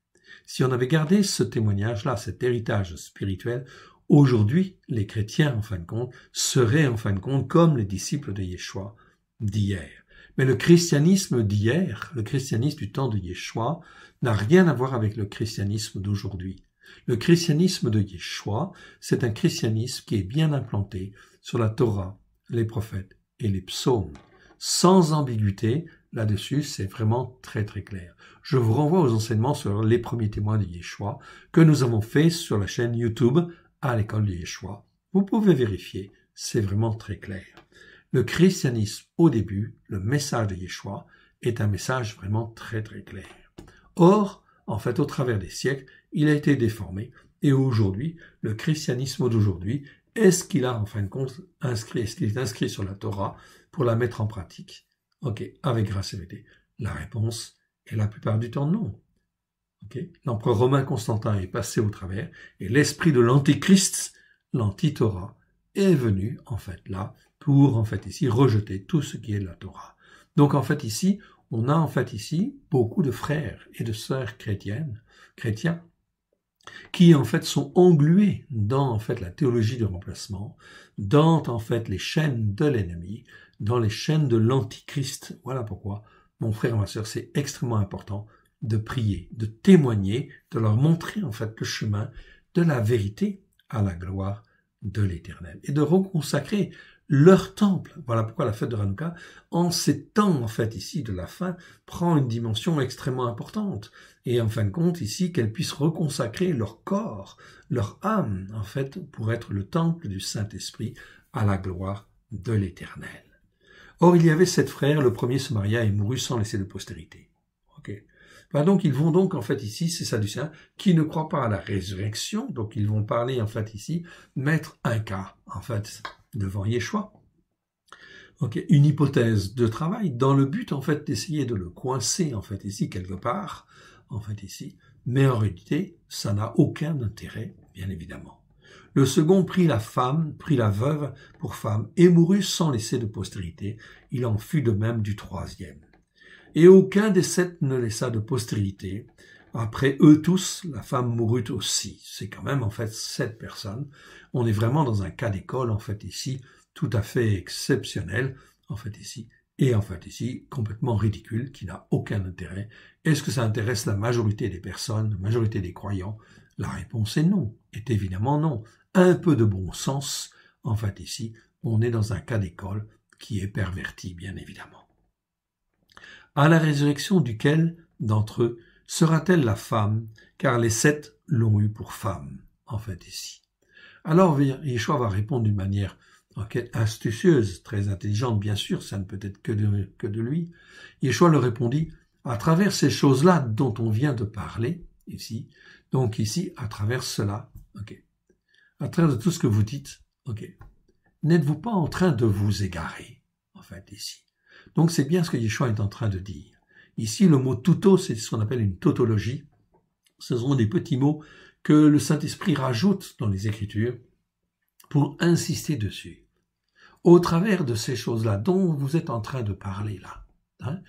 Si on avait gardé ce témoignage-là, cet héritage spirituel, aujourd'hui, les chrétiens, en fin de compte, seraient, en fin de compte, comme les disciples de Yeshua d'hier. Mais le christianisme d'hier, le christianisme du temps de Yeshua, n'a rien à voir avec le christianisme d'aujourd'hui. Le christianisme de Yeshua, c'est un christianisme qui est bien implanté sur la Torah, les prophètes et les psaumes. Sans ambiguïté, là-dessus, c'est vraiment très très clair. Je vous renvoie aux enseignements sur les premiers témoins de Yeshua que nous avons fait sur la chaîne YouTube à l'école de Yeshua. Vous pouvez vérifier, c'est vraiment très clair. Le christianisme, au début, le message de Yeshua, est un message vraiment très très clair. Or, en fait, au travers des siècles, il a été déformé. Et aujourd'hui, le christianisme d'aujourd'hui, est-ce qu'il a, en fin de compte, est-ce qu'il est inscrit sur la Torah pour la mettre en pratique? Ok, avec grâce et vérité. La réponse est la plupart du temps non. Okay. L'empereur romain Constantin est passé au travers et l'esprit de l'antichrist, l'anti-Torah, est venu, en fait, là, pour, en fait, ici, rejeter tout ce qui est de la Torah. Donc, en fait, ici, on a, en fait, ici, beaucoup de frères et de sœurs chrétiens, qui, en fait, sont englués dans, en fait, la théologie du remplacement, dans, en fait, les chaînes de l'ennemi, dans les chaînes de l'antichrist. Voilà pourquoi, mon frère et ma sœur, c'est extrêmement important de prier, de témoigner, de leur montrer, en fait, le chemin de la vérité à la gloire de l'Éternel et de reconsacrer leur temple. Voilà pourquoi la fête de Hanouka, en ces temps, en fait, ici, de la fin, prend une dimension extrêmement importante. Et en fin de compte, ici, qu'elles puissent reconsacrer leur corps, leur âme, en fait, pour être le temple du Saint-Esprit à la gloire de l'Éternel. Or, il y avait 7 frères, le premier se maria et mourut sans laisser de postérité. Ok. Donc, ils vont donc, en fait, ici, ces Sadducéens, qui ne croient pas à la résurrection, donc ils vont parler, en fait, ici, mettre un cas, en fait, devant Yeshua. Okay. Une hypothèse de travail dans le but, en fait, d'essayer de le coincer, en fait, ici, quelque part, en fait, ici. Mais en réalité, ça n'a aucun intérêt, bien évidemment. Le second prit la veuve pour femme, et mourut sans laisser de postérité. Il en fut de même du troisième. Et aucun des 7 ne laissa de postérité. Après eux tous, la femme mourut aussi. C'est quand même, en fait, 7 personnes. On est vraiment dans un cas d'école, en fait, ici, tout à fait exceptionnel, en fait, ici. Et, en fait, ici, complètement ridicule, qui n'a aucun intérêt. Est-ce que ça intéresse la majorité des personnes, la majorité des croyants? La réponse est non, est évidemment non. Un peu de bon sens, en fait, ici, on est dans un cas d'école qui est perverti, bien évidemment. À la résurrection duquel d'entre eux sera-t-elle la femme, car les 7 l'ont eu pour femme, en fait, ici. Alors, Yeshua va répondre d'une manière astucieuse, très intelligente, bien sûr, ça ne peut être que de lui. Yeshua leur répondit, à travers ces choses-là dont on vient de parler, ici, donc ici, à travers cela, à travers de tout ce que vous dites, n'êtes-vous pas en train de vous égarer, en fait, ici? Donc c'est bien ce que Yeshua est en train de dire. Ici, le mot touto, c'est ce qu'on appelle une tautologie. Ce sont des petits mots que le Saint-Esprit rajoute dans les Écritures pour insister dessus, au travers de ces choses-là dont vous êtes en train de parler là, hein,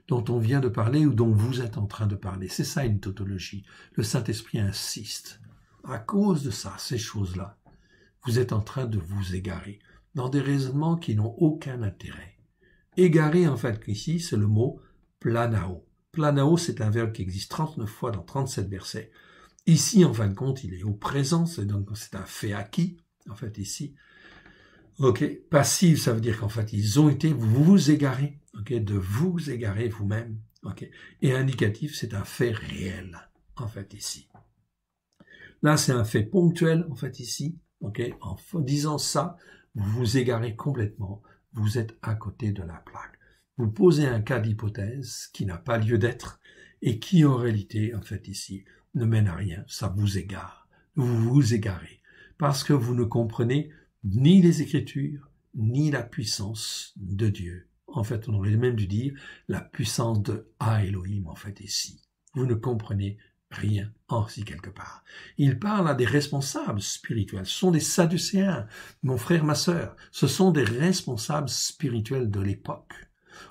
dont on vient de parler ou dont vous êtes en train de parler. C'est ça une tautologie. Le Saint-Esprit insiste. À cause de ça, ces choses-là, vous êtes en train de vous égarer dans des raisonnements qui n'ont aucun intérêt. Égarer, en fait, ici, c'est le mot planao. Planao, c'est un verbe qui existe 39 fois dans 37 versets. Ici, en fin de compte, il est au présent, donc c'est un fait acquis, en fait, ici. Ok, passif, ça veut dire qu'en fait, ils ont été vous égarer, ok, de vous égarer vous-même, ok. Et indicatif, c'est un fait réel, en fait, ici. Là, c'est un fait ponctuel, en fait, ici, ok. En disant ça, vous vous égarez complètement, vous êtes à côté de la plaque. Vous posez un cas d'hypothèse qui n'a pas lieu d'être et qui, en réalité, en fait, ici, ne mène à rien, ça vous égare. Vous vous égarez parce que vous ne comprenez ni les Écritures, ni la puissance de Dieu. En fait, on aurait même dû dire la puissance de Elohim, en fait, ici. Vous ne comprenez rien, si quelque part. Il parle à des responsables spirituels. Ce sont des Sadducéens, mon frère, ma sœur. Ce sont des responsables spirituels de l'époque.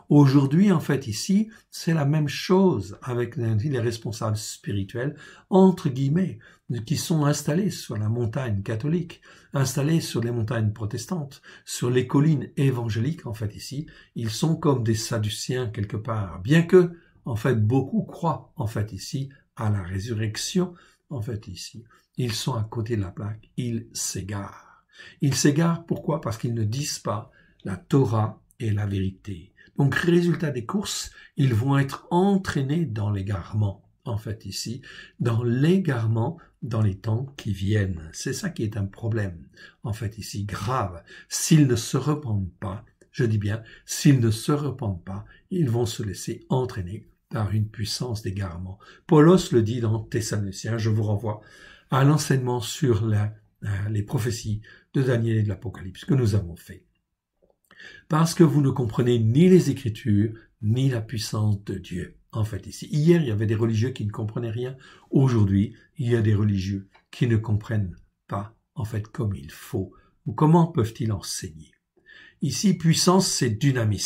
Aujourd'hui, en fait, ici, c'est la même chose avec les responsables spirituels, entre guillemets, qui sont installés sur la montagne catholique, installés sur les montagnes protestantes, sur les collines évangéliques, en fait, ici. Ils sont comme des Sadducéens quelque part, bien que, en fait, beaucoup croient, en fait, ici, à la résurrection, en fait, ici. Ils sont à côté de la plaque, ils s'égarent. Ils s'égarent, pourquoi? Parce qu'ils ne disent pas la Torah et la vérité. Donc, résultat des courses, ils vont être entraînés dans l'égarement, en fait, ici, dans l'égarement dans les temps qui viennent. C'est ça qui est un problème, en fait, ici, grave. S'ils ne se repentent pas, je dis bien, s'ils ne se repentent pas, ils vont se laisser entraîner par une puissance d'égarement. Paulos le dit dans Thessaloniciens, je vous renvoie à l'enseignement sur les prophéties de Daniel et de l'Apocalypse que nous avons fait. Parce que vous ne comprenez ni les Écritures, ni la puissance de Dieu. En fait, ici, hier, il y avait des religieux qui ne comprenaient rien. Aujourd'hui, il y a des religieux qui ne comprennent pas, en fait, comme il faut. Ou comment peuvent-ils enseigner? Ici, puissance, c'est dynamis.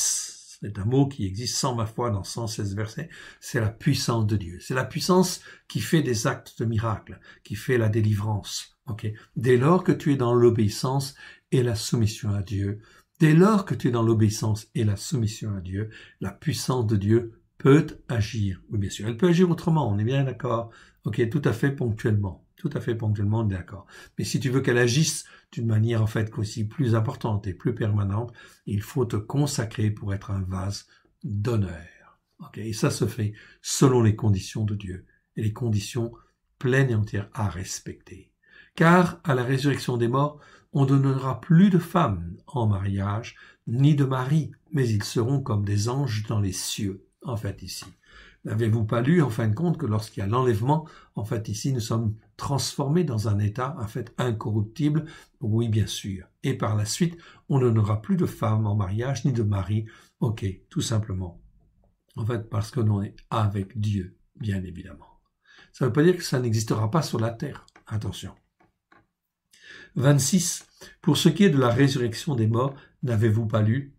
C'est un mot qui existe 120 fois dans 116 versets. C'est la puissance de Dieu. C'est la puissance qui fait des actes de miracles, qui fait la délivrance. Okay? Dès lors que tu es dans l'obéissance et la soumission à Dieu, dès lors que tu es dans l'obéissance et la soumission à Dieu, la puissance de Dieu peut agir. Oui, bien sûr, elle peut agir autrement, on est bien d'accord. Ok, tout à fait ponctuellement. Tout à fait ponctuellement, on est d'accord. Mais si tu veux qu'elle agisse d'une manière, en fait, aussi plus importante et plus permanente, il faut te consacrer pour être un vase d'honneur. Ok, et ça se fait selon les conditions de Dieu et les conditions pleines et entières à respecter. Car, à la résurrection des morts, on ne donnera plus de femmes en mariage, ni de maris, mais ils seront comme des anges dans les cieux, en fait, ici. N'avez-vous pas lu, en fin de compte, que lorsqu'il y a l'enlèvement, en fait, ici, nous sommes transformés dans un état, en fait, incorruptible? Oui, bien sûr. Et par la suite, on ne donnera plus de femmes en mariage, ni de maris. Ok, tout simplement. En fait, parce que l'on est avec Dieu, bien évidemment. Ça ne veut pas dire que ça n'existera pas sur la terre. Attention. 26. Pour ce qui est de la résurrection des morts, n'avez-vous pas lu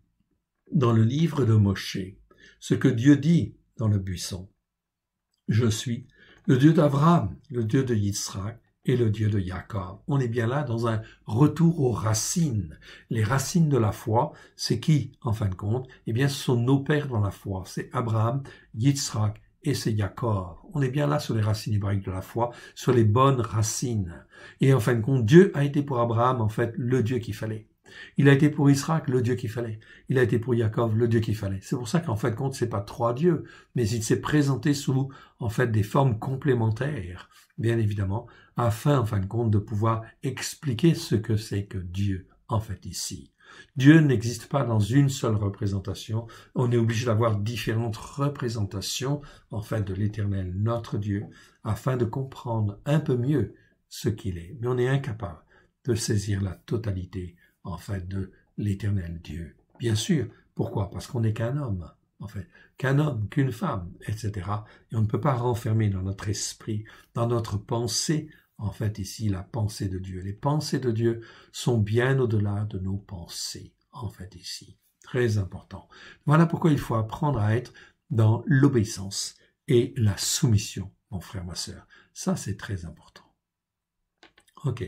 dans le livre de Moshé ce que Dieu dit dans le buisson? Je suis le Dieu d'Abraham, le Dieu de Yitzhak et le Dieu de Jacob. On est bien là dans un retour aux racines. Les racines de la foi, c'est qui, en fin de compte? Eh bien, ce sont nos pères dans la foi. C'est Abraham, Yitzhak et c'est Jacob. On est bien là sur les racines hébraïques de la foi, sur les bonnes racines. Et en fin de compte, Dieu a été pour Abraham, en fait, le Dieu qu'il fallait. Il a été pour Israël le Dieu qu'il fallait. Il a été pour Jacob le Dieu qu'il fallait. C'est pour ça qu'en fin de compte, c'est pas trois dieux, mais il s'est présenté sous, en fait, des formes complémentaires, bien évidemment, afin, en fin de compte, de pouvoir expliquer ce que c'est que Dieu, en fait, ici. Dieu n'existe pas dans une seule représentation. On est obligé d'avoir différentes représentations, en fait, de l'Éternel, notre Dieu, afin de comprendre un peu mieux ce qu'il est. Mais on est incapable de saisir la totalité, en fait, de l'Éternel Dieu. Bien sûr. Pourquoi? Parce qu'on n'est qu'un homme, en fait. Qu'un homme, qu'une femme, etc. Et on ne peut pas renfermer dans notre esprit, dans notre pensée, en fait ici la pensée de Dieu. Les pensées de Dieu sont bien au-delà de nos pensées, en fait ici. Très important. Voilà pourquoi il faut apprendre à être dans l'obéissance et la soumission, mon frère, ma sœur. Ça, c'est très important. Ok.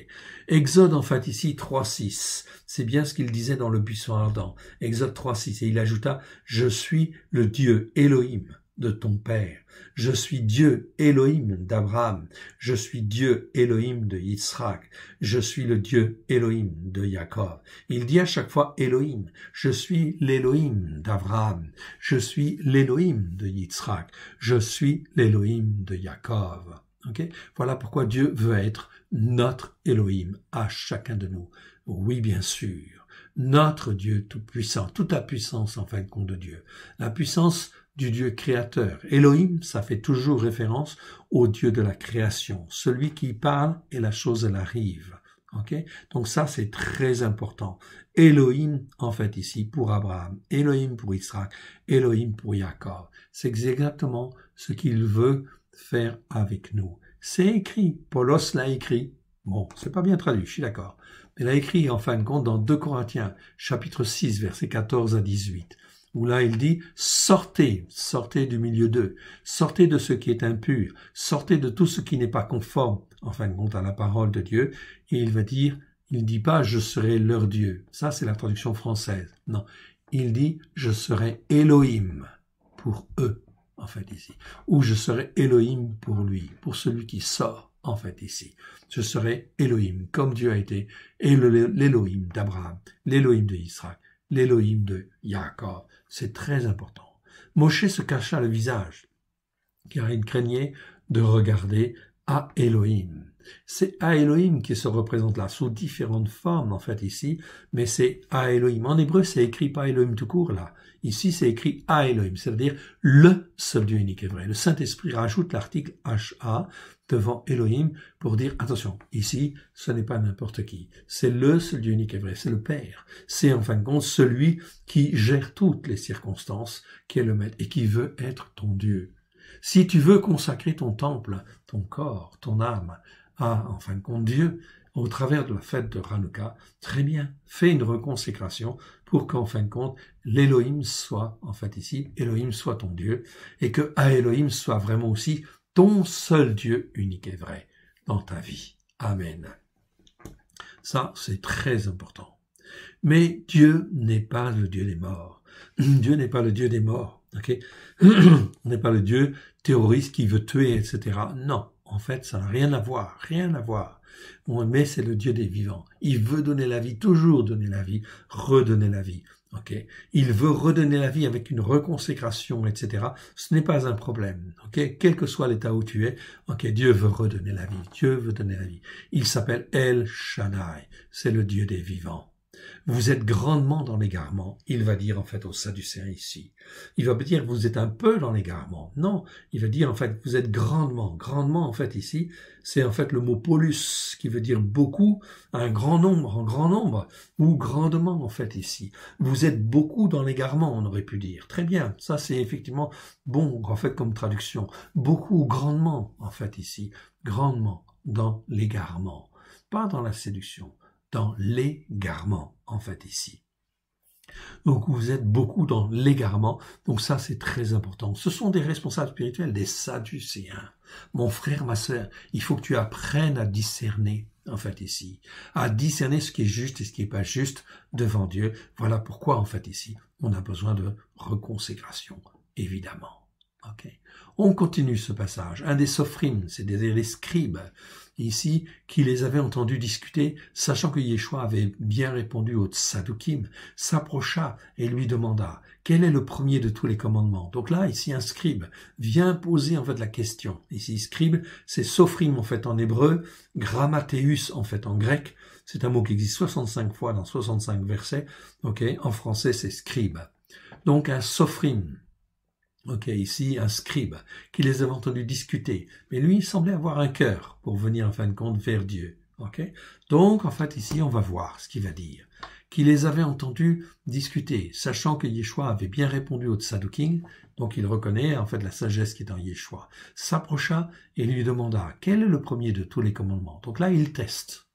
Exode, en fait, ici, 3.6. C'est bien ce qu'il disait dans le buisson ardent. Exode 3.6. Et il ajouta, « Je suis le Dieu Elohim de ton père. Je suis Dieu Elohim d'Abraham. Je suis Dieu Elohim de Yitzhak. Je suis le Dieu Elohim de Jacob. » Il dit à chaque fois Elohim. Je suis l'Elohim d'Abraham. Je suis l'Elohim de Yitzhak. Je suis l'Elohim de Jacob. Okay? Voilà pourquoi Dieu veut être notre Elohim à chacun de nous. Oui, bien sûr. Notre Dieu tout-puissant, toute la puissance en fin de compte de Dieu. La puissance du Dieu créateur. Elohim, ça fait toujours référence au Dieu de la création. Celui qui parle et la chose, elle arrive. Okay? Donc ça, c'est très important. Elohim, en fait, ici, pour Abraham. Elohim pour Israël. Elohim pour Jacob. C'est exactement ce qu'il veut faire avec nous. C'est écrit. Paulos l'a écrit. Bon, c'est pas bien traduit, je suis d'accord. Mais il a écrit, en fin de compte, dans 2 Corinthiens, chapitre 6, versets 14 à 18. Où là, il dit, sortez du milieu d'eux, sortez de ce qui est impur, sortez de tout ce qui n'est pas conforme, en fin de compte, à la parole de Dieu. Et il va dire, il dit pas, je serai leur Dieu. Ça, c'est la traduction française. Non. Il dit, je serai Elohim pour eux, en fait, ici. Ou je serai Elohim pour lui, pour celui qui sort, en fait, ici. Je serai Elohim, comme Dieu a été, et l'Elohim d'Abraham, l'Elohim de Israël, l'Elohim de Jacob. C'est très important. Moshe se cacha le visage, car il craignait de regarder à Elohim. C'est à Elohim qui se représente là, sous différentes formes, en fait, ici, mais c'est à Elohim. En hébreu, c'est écrit pas Elohim tout court, là. Ici, c'est écrit à Elohim, c'est-à-dire le seul Dieu unique et vrai. Le Saint-Esprit rajoute l'article HA devant Elohim pour dire, attention, ici, ce n'est pas n'importe qui. C'est le seul Dieu unique et vrai, c'est le Père. C'est en fin de compte celui qui gère toutes les circonstances, qui est le Maître et qui veut être ton Dieu. Si tu veux consacrer ton temple, ton corps, ton âme à, en fin de compte, Dieu, au travers de la fête de Hanouka, très bien, fais une reconsécration pour qu'en fin de compte, l'Elohim soit, en fait ici, Elohim soit ton Dieu, et que à Elohim soit vraiment aussi ton seul Dieu unique et vrai dans ta vie. Amen. Ça, c'est très important. Mais Dieu n'est pas le Dieu des morts. Dieu n'est pas le Dieu des morts. Ok? On n'est pas le Dieu terroriste qui veut tuer, etc. Non, en fait, ça n'a rien à voir, rien à voir. Mais c'est le Dieu des vivants. Il veut donner la vie, toujours donner la vie, redonner la vie. Okay. Il veut redonner la vie avec une reconsécration, etc. Ce n'est pas un problème. Okay. Quel que soit l'état où tu es, okay, Dieu veut redonner la vie. Dieu veut donner la vie. Il s'appelle El Shaddai. C'est le Dieu des vivants. Vous êtes grandement dans l'égarement. Il va dire en fait aux Sadducéens ici. Il va dire que vous êtes un peu dans l'égarement. Non, il va dire en fait vous êtes grandement. Grandement en fait ici, c'est en fait le mot polus qui veut dire beaucoup, un grand nombre, en grand nombre, ou grandement en fait ici. Vous êtes beaucoup dans l'égarement, on aurait pu dire. Très bien, ça c'est effectivement bon en fait comme traduction. Beaucoup, grandement en fait ici. Grandement dans l'égarement. Pas dans la séduction. Dans l'égarement, en fait, ici. Donc, vous êtes beaucoup dans l'égarement. Donc, ça, c'est très important. Ce sont des responsables spirituels, des Sadducéens. Mon frère, ma sœur, il faut que tu apprennes à discerner, en fait, ici. À discerner ce qui est juste et ce qui n'est pas juste devant Dieu. Voilà pourquoi, en fait, ici, on a besoin de reconsécration, évidemment. Okay. On continue ce passage. Un des sophrim, c'est-à-dire les scribes, ici, qui les avaient entendus discuter, sachant que Yeshua avait bien répondu aux Tsadoukim, s'approcha et lui demanda « Quel est le premier de tous les commandements ?» Donc là, ici, un scribe vient poser en fait la question. Ici, scribe, c'est sophrim en fait en hébreu, grammateus en fait en grec. C'est un mot qui existe 65 fois dans 65 versets. Okay. En français, c'est scribe. Donc un sophrim. Ok, ici, un scribe, qui les avait entendus discuter. Mais lui, il semblait avoir un cœur pour venir, en fin de compte, vers Dieu. Ok? Donc, en fait, ici, on va voir ce qu'il va dire. qui les avait entendus discuter, sachant que Yeshua avait bien répondu aux Tzadokim, donc il reconnaît en fait la sagesse qui est dans Yeshua, s'approcha et lui demanda quel est le premier de tous les commandements. Donc là, il teste.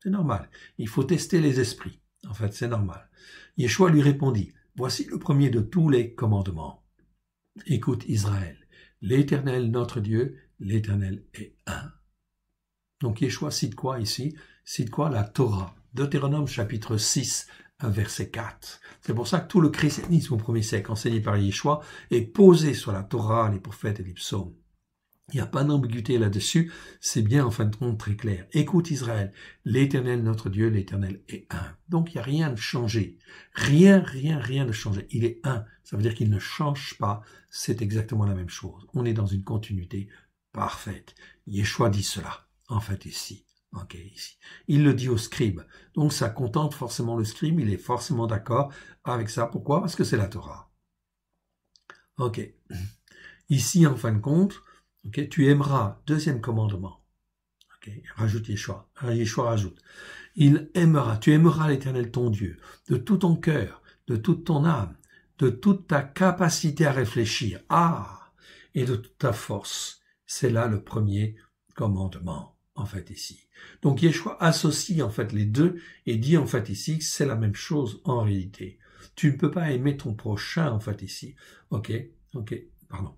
C'est normal. Il faut tester les esprits. En fait, c'est normal. Yeshua lui répondit, voici le premier de tous les commandements. Écoute Israël, l'Éternel notre Dieu, l'Éternel est un. Donc Yeshua cite quoi ici? Cite quoi? La Torah. Deutéronome chapitre 6, verset 4. C'est pour ça que tout le christianisme au premier siècle enseigné par Yeshua est posé sur la Torah, les prophètes et les psaumes. Il n'y a pas d'ambiguïté là-dessus, c'est bien en fin de compte très clair. Écoute Israël, l'Éternel notre Dieu, l'Éternel est un. Donc il n'y a rien de changé. Rien de changé. Il est un. Ça veut dire qu'il ne change pas. C'est exactement la même chose. On est dans une continuité parfaite. Yeshua dit cela, en fait, ici. Ok, ici. Il le dit au scribe. Donc ça contente forcément le scribe, il est forcément d'accord avec ça. Pourquoi? Parce que c'est la Torah. Ok. Ici, en fin de compte, ok, tu aimeras, deuxième commandement. Ok, rajoute Yeshua. Yeshua rajoute. Tu aimeras l'Éternel ton Dieu, de tout ton cœur, de toute ton âme, de toute ta capacité à réfléchir. Et de toute ta force. C'est là le premier commandement. En fait, ici. Donc, Yeshua associe, en fait, les deux et dit, en fait, ici, que c'est la même chose, en réalité. Tu ne peux pas aimer ton prochain, en fait, ici. Pardon.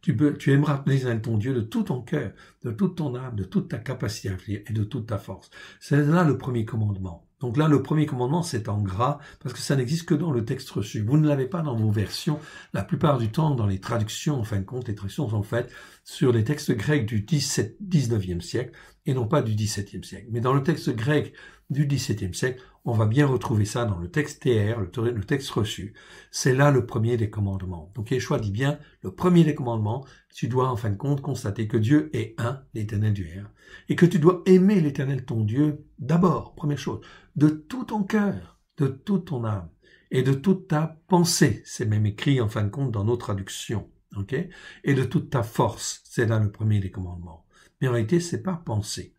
Tu aimeras l'Éternel ton Dieu de tout ton cœur, de toute ton âme, de toute ta capacité à réfléchir et de toute ta force. C'est là le premier commandement. Donc là, le premier commandement, c'est en gras, parce que ça n'existe que dans le texte reçu. Vous ne l'avez pas dans vos versions. La plupart du temps, dans les traductions, en fin de compte, les traductions sont faites sur les textes grecs du 19e siècle, et non pas du XVIIe siècle. Mais dans le texte grec du XVIIe siècle, on va bien retrouver ça dans le texte TR, le texte reçu. C'est là le premier des commandements. Donc Yeshua dit bien, le premier des commandements, tu dois en fin de compte constater que Dieu est un, l'Éternel Dieu est un, et que tu dois aimer l'Éternel ton Dieu d'abord, première chose, de tout ton cœur, de toute ton âme, et de toute ta pensée. C'est même écrit en fin de compte dans nos traductions. Okay? Et de toute ta force, c'est là le premier des commandements. Mais en réalité, c'est pas penser.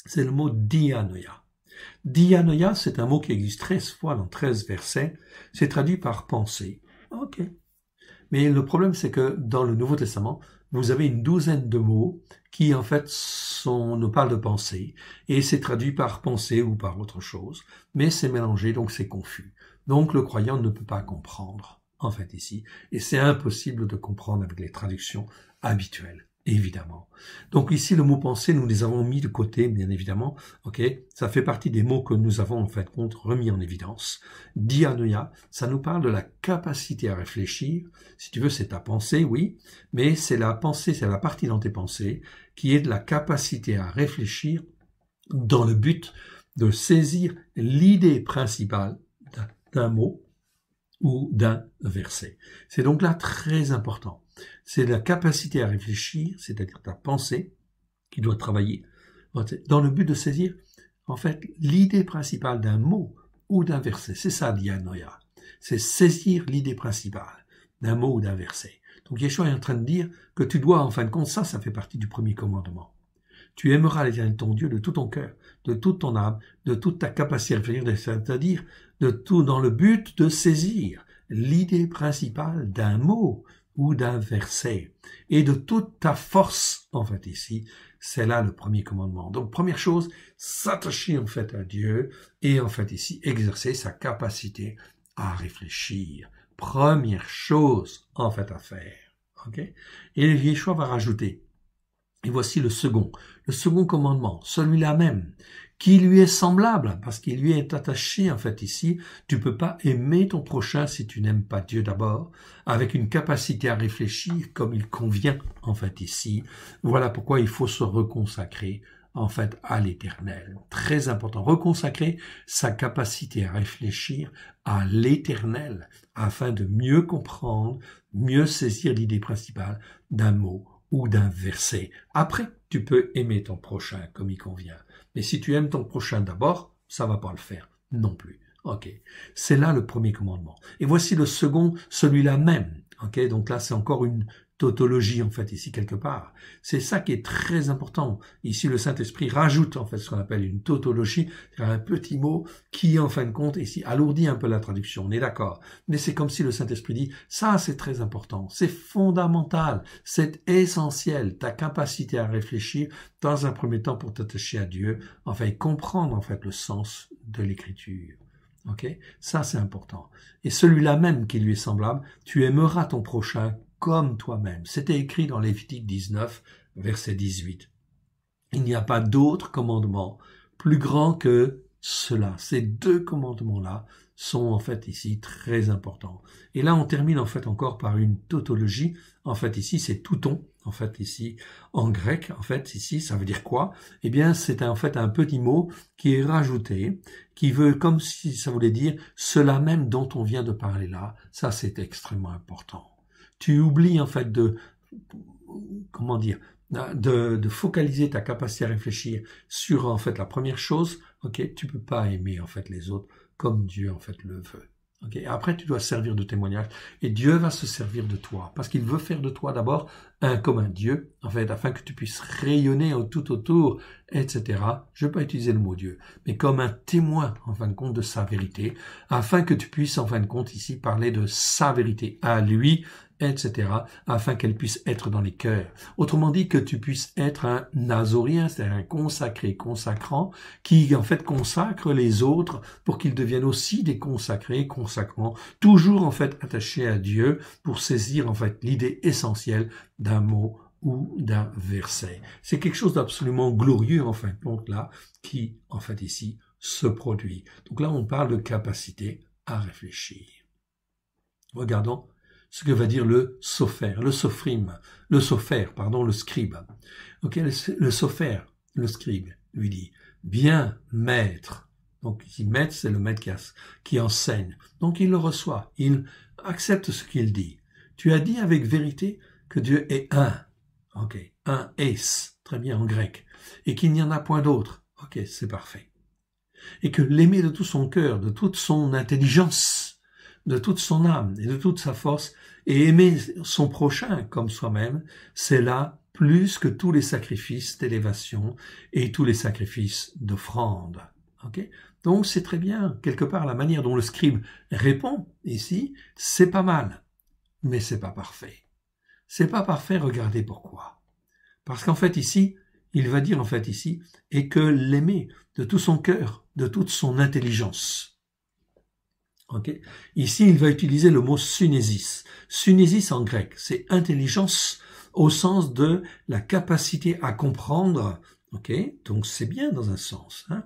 C'est le mot dianoia. Dianoia, c'est un mot qui existe 13 fois dans 13 versets. C'est traduit par penser. Ok. Mais le problème, c'est que dans le Nouveau Testament, vous avez une douzaine de mots qui, en fait, nous parlent de pensée. Et c'est traduit par pensée ou par autre chose. Mais c'est mélangé, donc c'est confus. Donc le croyant ne peut pas comprendre, en fait, ici. Et c'est impossible de comprendre avec les traductions habituelles. Évidemment. Donc ici, le mot penser, nous les avons mis de côté, bien évidemment. Ok, ça fait partie des mots que nous avons en fin de compte remis en évidence. Dianoia, ça nous parle de la capacité à réfléchir. Si tu veux, c'est ta pensée, oui, mais c'est la pensée, c'est la partie dans tes pensées qui est de la capacité à réfléchir dans le but de saisir l'idée principale d'un mot ou d'un verset. C'est donc là très important. C'est la capacité à réfléchir, c'est-à-dire ta pensée, qui doit travailler, dans le but de saisir, en fait, l'idée principale d'un mot ou d'un verset. C'est ça, dianoia. C'est saisir l'idée principale d'un mot ou d'un verset. Donc Yeshua est en train de dire que tu dois, en fin de compte, ça fait partie du premier commandement. Tu aimeras l'Éternel ton Dieu de tout ton cœur, de toute ton âme, de toute ta capacité à réfléchir, c'est-à-dire de tout dans le but de saisir l'idée principale d'un mot ou d'un verset, et de toute ta force, en fait, ici, c'est là le premier commandement. Donc, première chose, s'attacher, en fait, à Dieu, et, en fait, ici, exercer sa capacité à réfléchir. Première chose, en fait, à faire. Ok? Et Yeshua va rajouter, et voici le second commandement, celui-là même, qui lui est semblable, parce qu'il lui est attaché, en fait, ici. Tu peux pas aimer ton prochain si tu n'aimes pas Dieu d'abord, avec une capacité à réfléchir comme il convient, en fait, ici. Voilà pourquoi il faut se reconsacrer, en fait, à l'Éternel. Très important. Reconsacrer sa capacité à réfléchir à l'Éternel, afin de mieux comprendre, mieux saisir l'idée principale d'un mot ou d'un verset. Après, tu peux aimer ton prochain comme il convient. Mais si tu aimes ton prochain d'abord, ça va pas le faire non plus. Ok, c'est là le premier commandement. Et voici le second, celui-là même. Ok, donc là c'est encore une tautologie, en fait, ici, quelque part. C'est ça qui est très important. Ici, le Saint-Esprit rajoute, en fait, ce qu'on appelle une tautologie, c'est-à-dire un petit mot qui, en fin de compte, ici, alourdit un peu la traduction. On est d'accord. Mais c'est comme si le Saint-Esprit dit, ça, c'est très important, c'est fondamental, c'est essentiel, ta capacité à réfléchir, dans un premier temps, pour t'attacher à Dieu, enfin, et comprendre, en fait, le sens de l'Écriture. Ok, ça c'est important. Et celui-là même qui lui est semblable, tu aimeras ton prochain comme toi-même. C'était écrit dans Lévitique 19, verset 18. Il n'y a pas d'autre commandement plus grand que cela. Ces deux commandements-là sont en fait ici très importants. Et là on termine en fait encore par une tautologie. En fait ici c'est touton. En fait ici en grec, en fait ici ça veut dire quoi? Eh bien c'est en fait un petit mot qui est rajouté, qui veut comme si ça voulait dire cela même dont on vient de parler là. Ça c'est extrêmement important. Tu oublies en fait de focaliser ta capacité à réfléchir sur en fait la première chose. Ok, tu peux pas aimer en fait les autres comme Dieu en fait le veut. Okay. Après, tu dois servir de témoignage et Dieu va se servir de toi parce qu'il veut faire de toi d'abord comme un Dieu, en fait, afin que tu puisses rayonner tout autour, etc. Je ne vais pas utiliser le mot Dieu, mais comme un témoin, en fin de compte, de sa vérité, afin que tu puisses, en fin de compte, ici, parler de sa vérité à lui, etc., afin qu'elle puisse être dans les cœurs. Autrement dit, que tu puisses être un nazorien, c'est-à-dire un consacré, consacrant, qui en fait consacre les autres pour qu'ils deviennent aussi des consacrés, consacrants, toujours en fait attachés à Dieu pour saisir en fait l'idée essentielle d'un mot ou d'un verset. C'est quelque chose d'absolument glorieux en fin de compte là, qui en fait ici se produit. Donc là on parle de capacité à réfléchir. Regardons ce que va dire le sophère, le scribe. Ok, le sophère, le scribe, lui dit, bien maître. Donc ici, maître, c'est le maître qui enseigne. Donc il le reçoit, il accepte ce qu'il dit. Tu as dit avec vérité que Dieu est un. Ok, un es, très bien en grec, et qu'il n'y en a point d'autre. Ok, c'est parfait. Et que l'aimer de tout son cœur, de toute son intelligence, de toute son âme et de toute sa force, et aimer son prochain comme soi-même, c'est là plus que tous les sacrifices d'élévation et tous les sacrifices d'offrande. Okay? Donc c'est très bien, quelque part la manière dont le scribe répond ici, c'est pas mal, mais c'est pas parfait. C'est pas parfait, regardez pourquoi. Parce qu'en fait ici, il va dire en fait ici, et que l'aimer de tout son cœur, de toute son intelligence. Okay. Ici, il va utiliser le mot synésis. Synésis en grec, c'est intelligence au sens de la capacité à comprendre. Okay. Donc c'est bien dans un sens, hein,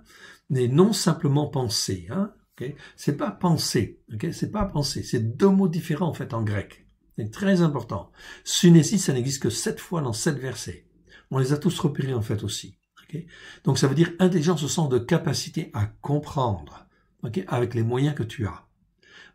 mais non simplement penser. Hein. Okay. C'est pas penser. Okay. C'est pas penser. C'est deux mots différents en fait en grec. C'est très important. Synésis, ça n'existe que 7 fois dans 7 versets. On les a tous repérés en fait aussi. Okay. Donc ça veut dire intelligence au sens de capacité à comprendre. Okay. Avec les moyens que tu as.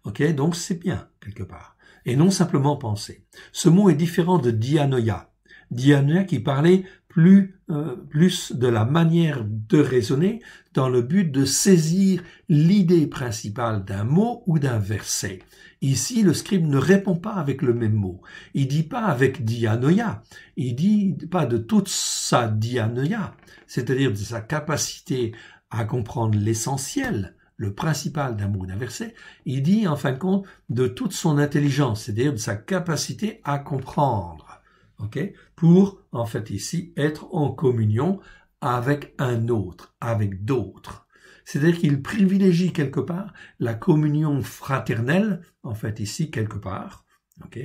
Ok, donc c'est bien, quelque part. Et non simplement penser. Ce mot est différent de dianoia. Dianoia qui parlait plus de la manière de raisonner dans le but de saisir l'idée principale d'un mot ou d'un verset. Ici, le scribe ne répond pas avec le même mot. Il dit pas avec dianoia. Il dit pas de toute sa dianoia, c'est-à-dire de sa capacité à comprendre l'essentiel, le principal d'un mot ou d'un verset, il dit en fin de compte de toute son intelligence, c'est-à-dire de sa capacité à comprendre, ok, pour en fait ici être en communion avec un autre, avec d'autres. C'est-à-dire qu'il privilégie quelque part la communion fraternelle, en fait ici quelque part, ok,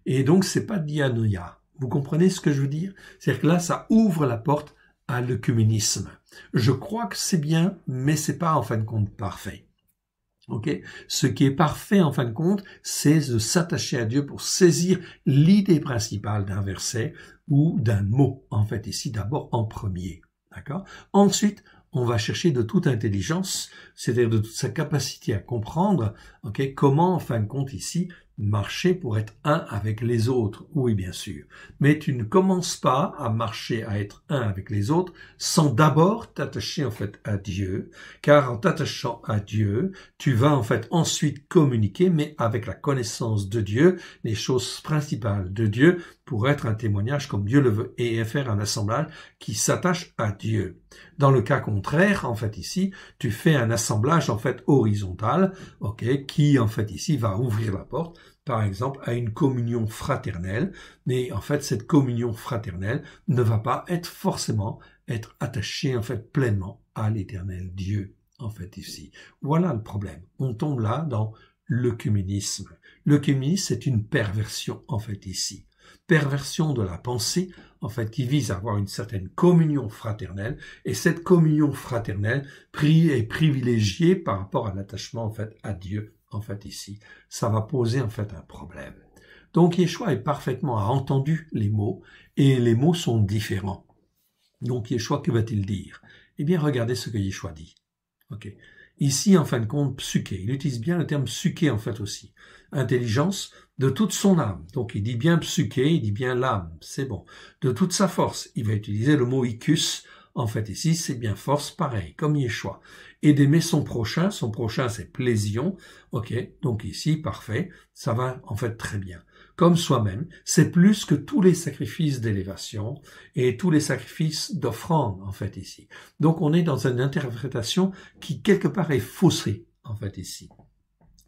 et donc c'est pas dianoia. Vous comprenez ce que je veux dire? C'est-à-dire que là ça ouvre la porte à l'œcuménisme. Je crois que c'est bien, mais c'est pas en fin de compte parfait. Ok? Ce qui est parfait en fin de compte, c'est de s'attacher à Dieu pour saisir l'idée principale d'un verset ou d'un mot. En fait, ici d'abord en premier. D'accord? Ensuite, on va chercher de toute intelligence, c'est-à-dire de toute sa capacité à comprendre, ok, comment en fin de compte ici marcher pour être un avec les autres, oui bien sûr. Mais tu ne commences pas à marcher, à être un avec les autres, sans d'abord t'attacher en fait à Dieu, car en t'attachant à Dieu, tu vas en fait ensuite communiquer, mais avec la connaissance de Dieu, les choses principales de Dieu, pour être un témoignage comme Dieu le veut, et faire un assemblage qui s'attache à Dieu. Dans le cas contraire, en fait ici, tu fais un assemblage en fait horizontal, ok, qui en fait ici va ouvrir la porte, par exemple, à une communion fraternelle, mais en fait cette communion fraternelle ne va pas être forcément être attachée en fait pleinement à l'Éternel Dieu, en fait ici. Voilà le problème. On tombe là dans l'œcuménisme. L'œcuménisme, c'est une perversion en fait ici. Perversion de la pensée, en fait, qui vise à avoir une certaine communion fraternelle, et cette communion fraternelle est privilégiée par rapport à l'attachement, en fait, à Dieu, en fait, ici. Ça va poser, en fait, un problème. Donc, Yeshua est parfaitement entendu les mots, et les mots sont différents. Donc, Yeshua, que va-t-il dire? Eh bien, regardez ce que Yeshua dit. Ok. Ici, en fin de compte, psyché. Il utilise bien le terme psyché, en fait, aussi. Intelligence de toute son âme. Donc, il dit bien psyché, il dit bien l'âme. C'est bon. De toute sa force. Il va utiliser le mot icus. En fait, ici, c'est bien force, pareil, comme Yeshua. Et d'aimer son prochain c'est plésion. Ok. Donc, ici, parfait. Ça va, en fait, très bien. Comme soi-même, c'est plus que tous les sacrifices d'élévation et tous les sacrifices d'offrande, en fait, ici. Donc, on est dans une interprétation qui, quelque part, est faussée, en fait, ici.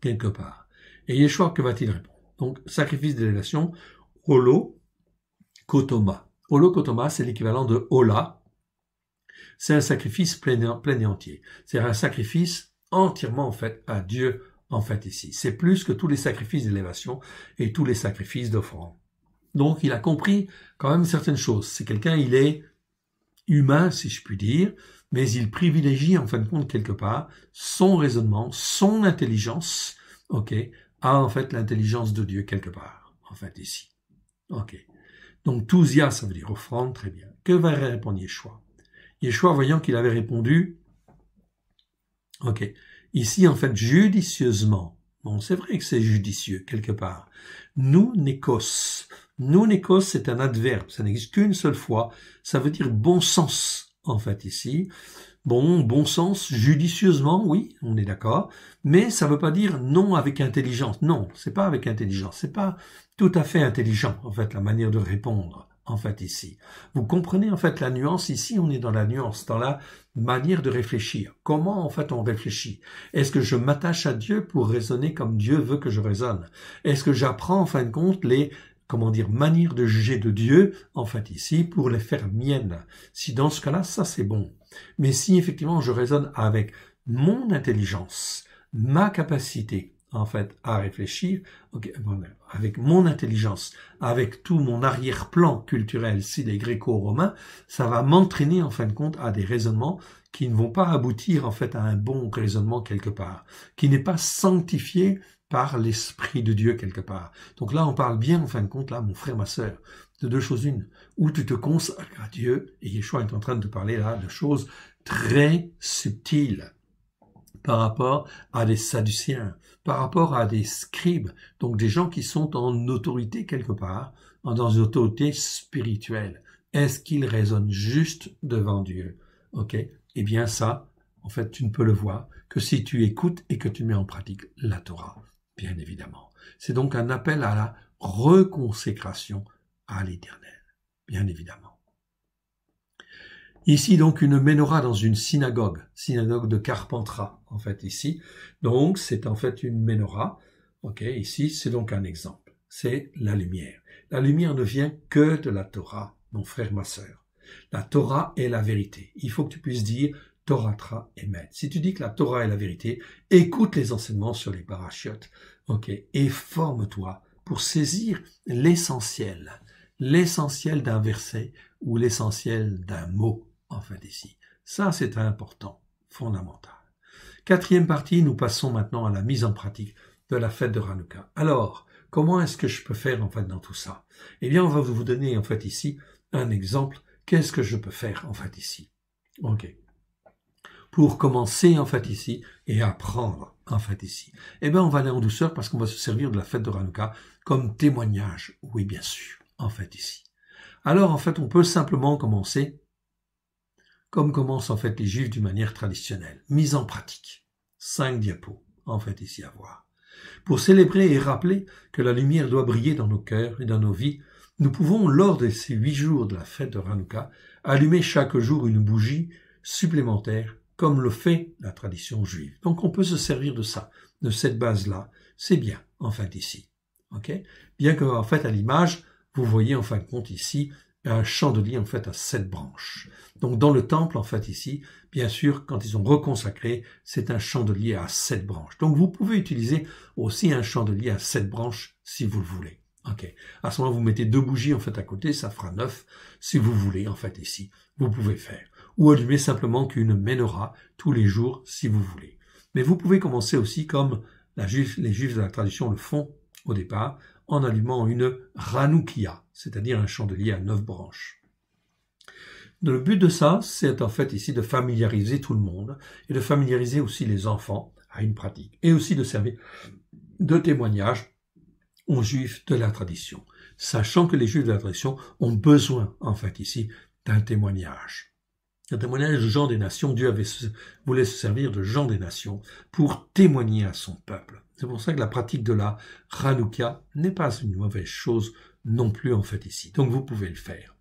Quelque part. Et Yeshua, que va-t-il répondre? Donc, sacrifice d'élévation, holo, kotoma. Holo, kotoma, c'est l'équivalent de hola. C'est un sacrifice plein et entier. C'est un sacrifice entièrement, en fait, à Dieu, en fait, ici. C'est plus que tous les sacrifices d'élévation et tous les sacrifices d'offrande. Donc, il a compris quand même certaines choses. C'est quelqu'un, il est humain, si je puis dire, mais il privilégie, en fin de compte, quelque part, son raisonnement, son intelligence, ok, à, en fait, l'intelligence de Dieu, quelque part, en fait, ici. Ok. Donc, tousia, ça veut dire offrande, très bien. Que va répondre Yeshua? Yeshua, voyant qu'il avait répondu, ok, ici, en fait, judicieusement, bon, c'est vrai que c'est judicieux, quelque part. Nous, nékos, c'est un adverbe, ça n'existe qu'une seule fois, ça veut dire bon sens, en fait, ici. Bon sens, judicieusement, oui, on est d'accord, mais ça veut pas dire non avec intelligence. Non, c'est pas avec intelligence, c'est pas tout à fait intelligent, en fait, la manière de répondre, en fait, ici. Vous comprenez, en fait, la nuance, ici, on est dans la nuance, dans la manière de réfléchir. Comment, en fait, on réfléchit? Est-ce que je m'attache à Dieu pour raisonner comme Dieu veut que je raisonne? Est-ce que j'apprends, en fin de compte, les manières de juger de Dieu, en fait, ici, pour les faire miennes? Si dans ce cas-là, ça, c'est bon. Mais si effectivement je raisonne avec mon intelligence, ma capacité en fait à réfléchir, okay, avec mon intelligence, avec tout mon arrière-plan culturel, s'il est gréco-romain, ça va m'entraîner en fin de compte à des raisonnements qui ne vont pas aboutir en fait à un bon raisonnement quelque part, qui n'est pas sanctifié par l'Esprit de Dieu quelque part. Donc là, on parle bien en fin de compte, là, mon frère, ma sœur, de deux choses une, où tu te consacres à Dieu, et Yeshua est en train de te parler là de choses très subtiles par rapport à des sadduciens, par rapport à des scribes, donc des gens qui sont en autorité quelque part, dans une autorité spirituelle. Est-ce qu'ils raisonnent juste devant Dieu? Ok? Eh bien ça, en fait, tu ne peux le voir que si tu écoutes et que tu mets en pratique la Torah, bien évidemment. C'est donc un appel à la reconsécration à l'Éternel, bien évidemment. Ici, donc, une menorah dans une synagogue de Carpentras, en fait, ici. Donc, c'est en fait une menorah. Ok, ici, c'est donc un exemple. C'est la lumière. La lumière ne vient que de la Torah, mon frère, ma sœur. La Torah est la vérité. Il faut que tu puisses dire Torah Emet. Si tu dis que la Torah est la vérité, écoute les enseignements sur les parachiotes, ok, et forme-toi pour saisir l'essentiel d'un verset ou l'essentiel d'un mot, en fait, ici. Ça, c'est important, fondamental. Quatrième partie, nous passons maintenant à la mise en pratique de la fête de Hanouka. Alors, comment est-ce que je peux faire, en fait, dans tout ça? Eh bien, on va vous donner, en fait, ici, un exemple. Qu'est-ce que je peux faire, en fait, ici? Ok. pour commencer en fait ici et apprendre en fait ici. Eh bien, on va aller en douceur parce qu'on va se servir de la fête de Hanouka comme témoignage. Oui, bien sûr, en fait ici. Alors, en fait, on peut simplement commencer comme commencent en fait les Juifs d'une manière traditionnelle. Mise en pratique. 5 diapos, en fait, ici à voir. Pour célébrer et rappeler que la lumière doit briller dans nos cœurs et dans nos vies, nous pouvons, lors de ces 8 jours de la fête de Hanouka, allumer chaque jour une bougie supplémentaire, comme le fait la tradition juive. Donc on peut se servir de ça, de cette base-là. C'est bien, en fait, ici. Okay? Bien que, en fait, à l'image, vous voyez, en fin de compte, ici, un chandelier, en fait, à 7 branches. Donc, dans le temple, en fait, ici, bien sûr, quand ils ont reconsacré, c'est un chandelier à 7 branches. Donc, vous pouvez utiliser aussi un chandelier à 7 branches, si vous le voulez. Ok. À ce moment, vous mettez 2 bougies, en fait, à côté, ça fera 9, si vous voulez, en fait, ici. Vous pouvez faire. Ou allumer simplement qu'une menorah tous les jours, si vous voulez. Mais vous pouvez commencer aussi comme les Juifs de la tradition le font au départ, en allumant une Hanoukia, c'est-à-dire un chandelier à 9 branches. Le but de ça, c'est en fait ici de familiariser tout le monde et de familiariser aussi les enfants à une pratique et aussi de servir de témoignage aux Juifs de la tradition, sachant que les Juifs de la tradition ont besoin en fait ici d'un témoignage. Un témoignage de Jean des Nations, Dieu voulait se servir de Jean des Nations pour témoigner à son peuple. C'est pour ça que la pratique de la Hanouka n'est pas une mauvaise chose non plus en fait ici. Donc vous pouvez le faire.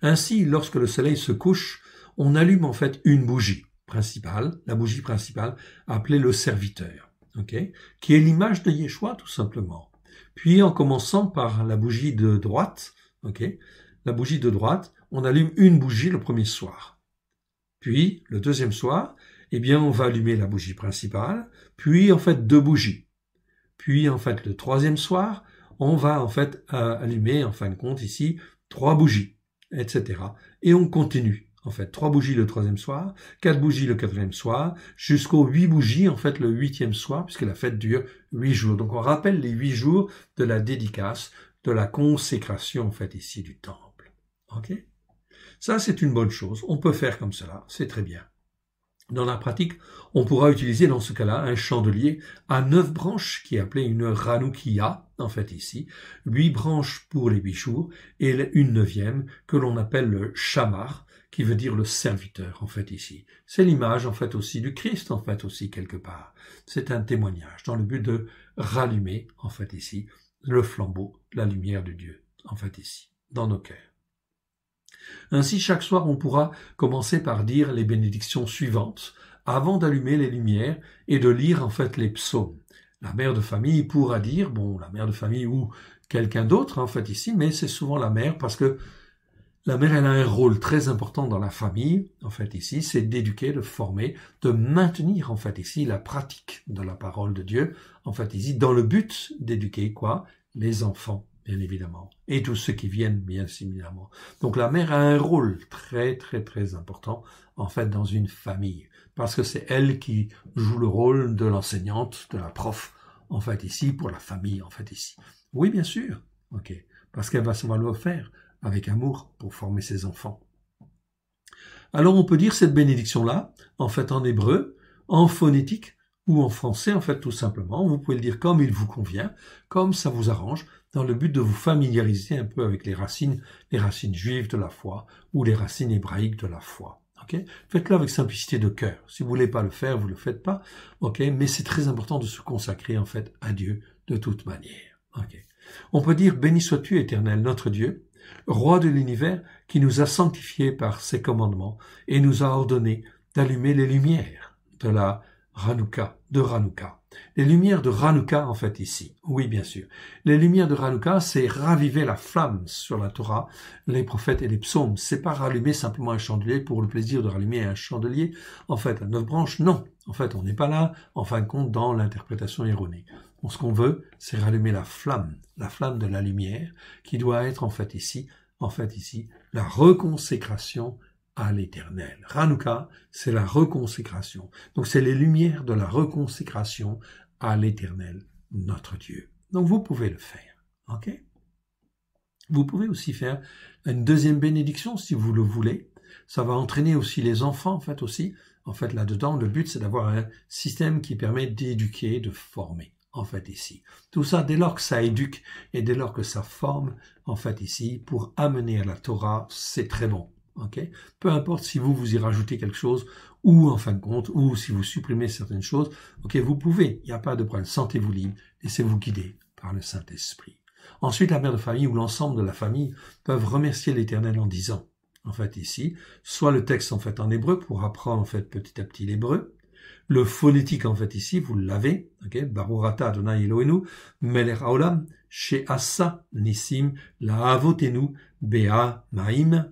Ainsi, lorsque le soleil se couche, on allume en fait une bougie principale, la bougie principale appelée le serviteur, okay, qui est l'image de Yeshua tout simplement. Puis en commençant par la bougie de droite, okay, la bougie de droite, on allume une bougie le premier soir. Puis, le deuxième soir, eh bien, on va allumer la bougie principale, puis, en fait, 2 bougies. Puis, en fait, le troisième soir, on va, en fait, allumer, en fin de compte, ici, 3 bougies, etc. Et on continue. En fait, 3 bougies le troisième soir, 4 bougies le quatrième soir, jusqu'aux 8 bougies, en fait, le 8e soir, puisque la fête dure 8 jours. Donc, on rappelle les 8 jours de la dédicace, de la consécration, en fait, ici, du temple. OK? Ça, c'est une bonne chose. On peut faire comme cela. C'est très bien. Dans la pratique, on pourra utiliser dans ce cas-là un chandelier à 9 branches qui est appelé une Hanoukia, en fait ici, 8 branches pour les 8 jours et une 9e que l'on appelle le Shamar, qui veut dire le serviteur, en fait ici. C'est l'image, en fait aussi, du Christ, en fait aussi, quelque part. C'est un témoignage dans le but de rallumer, en fait ici, le flambeau, la lumière de Dieu, en fait ici, dans nos cœurs. Ainsi, chaque soir, on pourra commencer par dire les bénédictions suivantes avant d'allumer les lumières et de lire en fait les psaumes. La mère de famille pourra dire, la mère de famille ou quelqu'un d'autre en fait ici, mais c'est souvent la mère parce que la mère, elle a un rôle très important dans la famille, en fait ici, c'est d'éduquer, de former, de maintenir en fait ici la pratique de la parole de Dieu, en fait ici, dans le but d'éduquer quoi? Les enfants. Bien évidemment, et tous ceux qui viennent, bien évidemment. Donc la mère a un rôle très, très, très important, en fait, dans une famille, parce que c'est elle qui joue le rôle de l'enseignante, de la prof, en fait, ici, pour la famille, en fait, ici. Oui, bien sûr, ok, parce qu'elle va le faire avec amour pour former ses enfants. Alors on peut dire cette bénédiction-là, en fait, en hébreu, en phonétique, ou en français, en fait, tout simplement. Vous pouvez le dire comme il vous convient, comme ça vous arrange, dans le but de vous familiariser un peu avec les racines juives de la foi ou les racines hébraïques de la foi. Okay? Faites-le avec simplicité de cœur. Si vous voulez pas le faire, vous le faites pas. Okay? Mais c'est très important de se consacrer en fait à Dieu de toute manière. Okay? On peut dire béni sois-tu Éternel notre Dieu, roi de l'univers qui nous a sanctifiés par ses commandements et nous a ordonné d'allumer les lumières de la Hanouka, de Hanouka. Les lumières de Hanouka, en fait, ici. Oui, bien sûr. Les lumières de Hanouka, c'est raviver la flamme sur la Torah, les prophètes et les psaumes. C'est pas rallumer simplement un chandelier pour le plaisir de rallumer un chandelier, en fait, à 9 branches. Non. En fait, on n'est pas là, en fin de compte, dans l'interprétation erronée. Donc, ce qu'on veut, c'est rallumer la flamme de la lumière, qui doit être, en fait, ici, la reconsécration à l'Éternel. Hanouka, c'est la reconsécration. Donc, c'est les lumières de la reconsécration à l'Éternel, notre Dieu. Donc, vous pouvez le faire. OK? Vous pouvez aussi faire une deuxième bénédiction si vous le voulez. Ça va entraîner aussi les enfants, en fait, aussi, en fait, là-dedans, le but, c'est d'avoir un système qui permet d'éduquer, de former, en fait, ici. Tout ça, dès lors que ça éduque et dès lors que ça forme, en fait, ici, pour amener à la Torah, c'est très bon. Okay? Peu importe si vous y rajoutez quelque chose, ou en fin de compte, ou si vous supprimez certaines choses, ok, vous pouvez, il n'y a pas de problème, sentez-vous libre, laissez-vous guider par le Saint-Esprit. Ensuite, la mère de famille ou l'ensemble de la famille peuvent remercier l'Éternel en disant, en fait ici, soit le texte en fait en hébreu pour apprendre en fait petit à petit l'hébreu, le phonétique en fait ici, vous l'avez, ok, Baruch atah Adonai Eloheinu, Melech haolam, she'asa nisim la'avotenu beyamim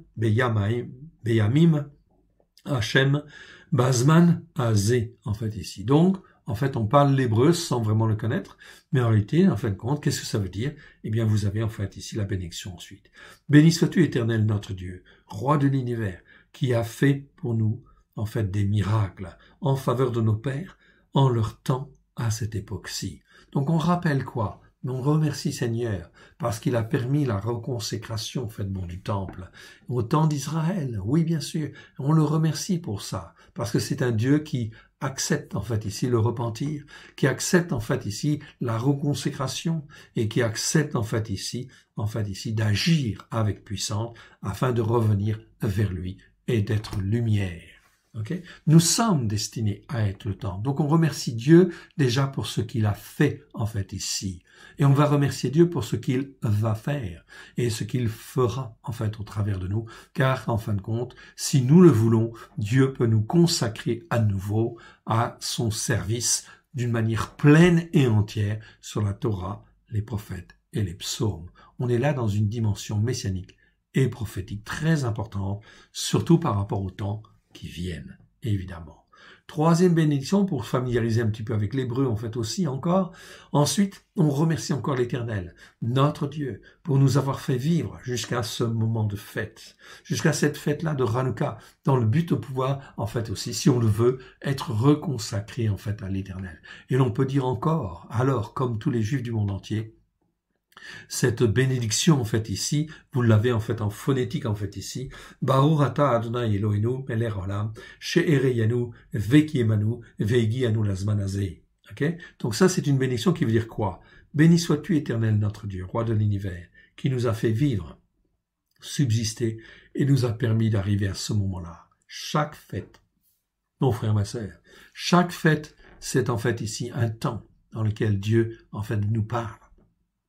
Hachem Bazman Azé, en fait ici. Donc, en fait, on parle l'hébreu sans vraiment le connaître, mais en réalité, en fin de compte, qu'est-ce que ça veut dire? Eh bien, vous avez en fait ici la bénédiction ensuite. Béni sois-tu, Éternel, notre Dieu, roi de l'univers, qui a fait pour nous, en fait, des miracles en faveur de nos pères, en leur temps, à cette époque-ci. Donc, on rappelle quoi? On remercie Seigneur parce qu'il a permis la reconsécration faite du temple au temps d'Israël. Oui, bien sûr, on le remercie pour ça parce que c'est un Dieu qui accepte en fait ici le repentir, qui accepte en fait ici la reconsécration et qui accepte en fait ici d'agir avec puissance afin de revenir vers lui et d'être lumière. Okay? Nous sommes destinés à être le temps. Donc on remercie Dieu déjà pour ce qu'il a fait en fait ici. Et on va remercier Dieu pour ce qu'il va faire et ce qu'il fera en fait au travers de nous. Car en fin de compte, si nous le voulons, Dieu peut nous consacrer à nouveau à son service d'une manière pleine et entière sur la Torah, les prophètes et les psaumes. On est là dans une dimension messianique et prophétique très importante, surtout par rapport au temps qui viennent, évidemment. Troisième bénédiction, pour familiariser un petit peu avec l'hébreu, en fait aussi encore. Ensuite, on remercie encore l'Éternel, notre Dieu, pour nous avoir fait vivre jusqu'à ce moment de fête, jusqu'à cette fête-là de Hanouka, dans le but de pouvoir, en fait aussi, si on le veut, être reconsacré, en fait, à l'Éternel. Et l'on peut dire encore, alors, comme tous les Juifs du monde entier, cette bénédiction en fait ici, vous l'avez en fait en phonétique en fait ici, Baruch atah Adonai Eloheinu melech haolam, she'ereyanu vekiemanu veigianu lazman hazeh. Ok? Donc ça c'est une bénédiction qui veut dire quoi? Béni sois-tu Éternel notre Dieu, roi de l'univers, qui nous a fait vivre, subsister et nous a permis d'arriver à ce moment-là. Chaque fête, mon frère, ma sœur, chaque fête c'est en fait ici un temps dans lequel Dieu en fait nous parle,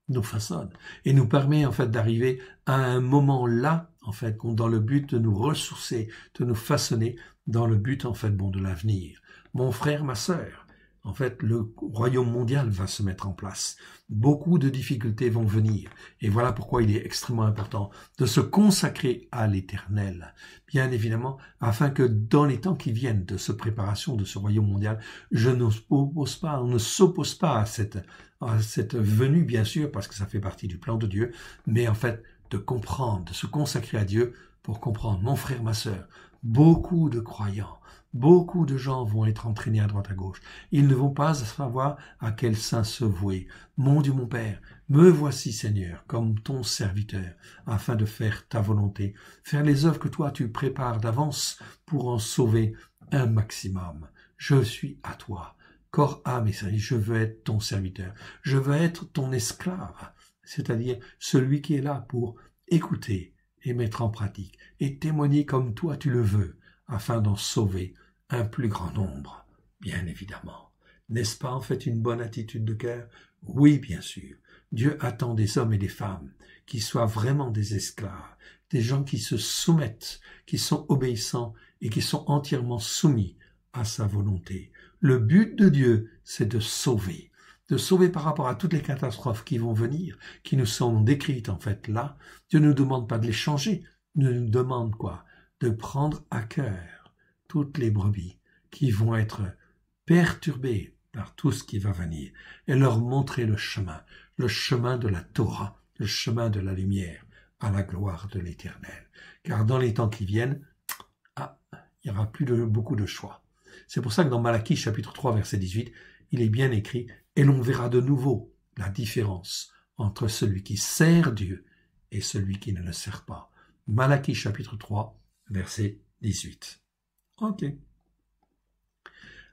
nous façonne et nous permet en fait d'arriver à un moment là en fait dans le but de nous ressourcer, de nous façonner dans le but en fait de l'avenir. Mon frère, ma sœur, en fait le royaume mondial va se mettre en place. Beaucoup de difficultés vont venir et voilà pourquoi il est extrêmement important de se consacrer à l'Éternel, bien évidemment, afin que dans les temps qui viennent de cette préparation de ce royaume mondial, on ne s'oppose pas à cette venue, bien sûr, parce que ça fait partie du plan de Dieu, mais en fait, de comprendre, de se consacrer à Dieu pour comprendre. Mon frère, ma sœur, beaucoup de croyants, beaucoup de gens vont être entraînés à droite à gauche. Ils ne vont pas savoir à quel saint se vouer. Mon Dieu, mon Père, me voici, Seigneur, comme ton serviteur, afin de faire ta volonté, faire les œuvres que toi tu prépares d'avance pour en sauver un maximum. Je suis à toi. Corps, âme et service, je veux être ton serviteur, je veux être ton esclave, c'est-à-dire celui qui est là pour écouter et mettre en pratique et témoigner comme toi tu le veux, afin d'en sauver un plus grand nombre, bien évidemment. N'est-ce pas en fait une bonne attitude de cœur? Oui, bien sûr. Dieu attend des hommes et des femmes qui soient vraiment des esclaves, des gens qui se soumettent, qui sont obéissants et qui sont entièrement soumis à sa volonté. Le but de Dieu, c'est de sauver par rapport à toutes les catastrophes qui vont venir, qui nous sont décrites en fait là. Dieu ne nous demande pas de les changer, il nous demande quoi? De prendre à cœur toutes les brebis qui vont être perturbées par tout ce qui va venir et leur montrer le chemin de la Torah, le chemin de la lumière, à la gloire de l'Éternel. Car dans les temps qui viennent, il n'y aura plus beaucoup de choix. C'est pour ça que dans Malachie chapitre 3 verset 18, il est bien écrit « Et l'on verra de nouveau la différence entre celui qui sert Dieu et celui qui ne le sert pas. » Malachie chapitre 3 verset 18. Ok.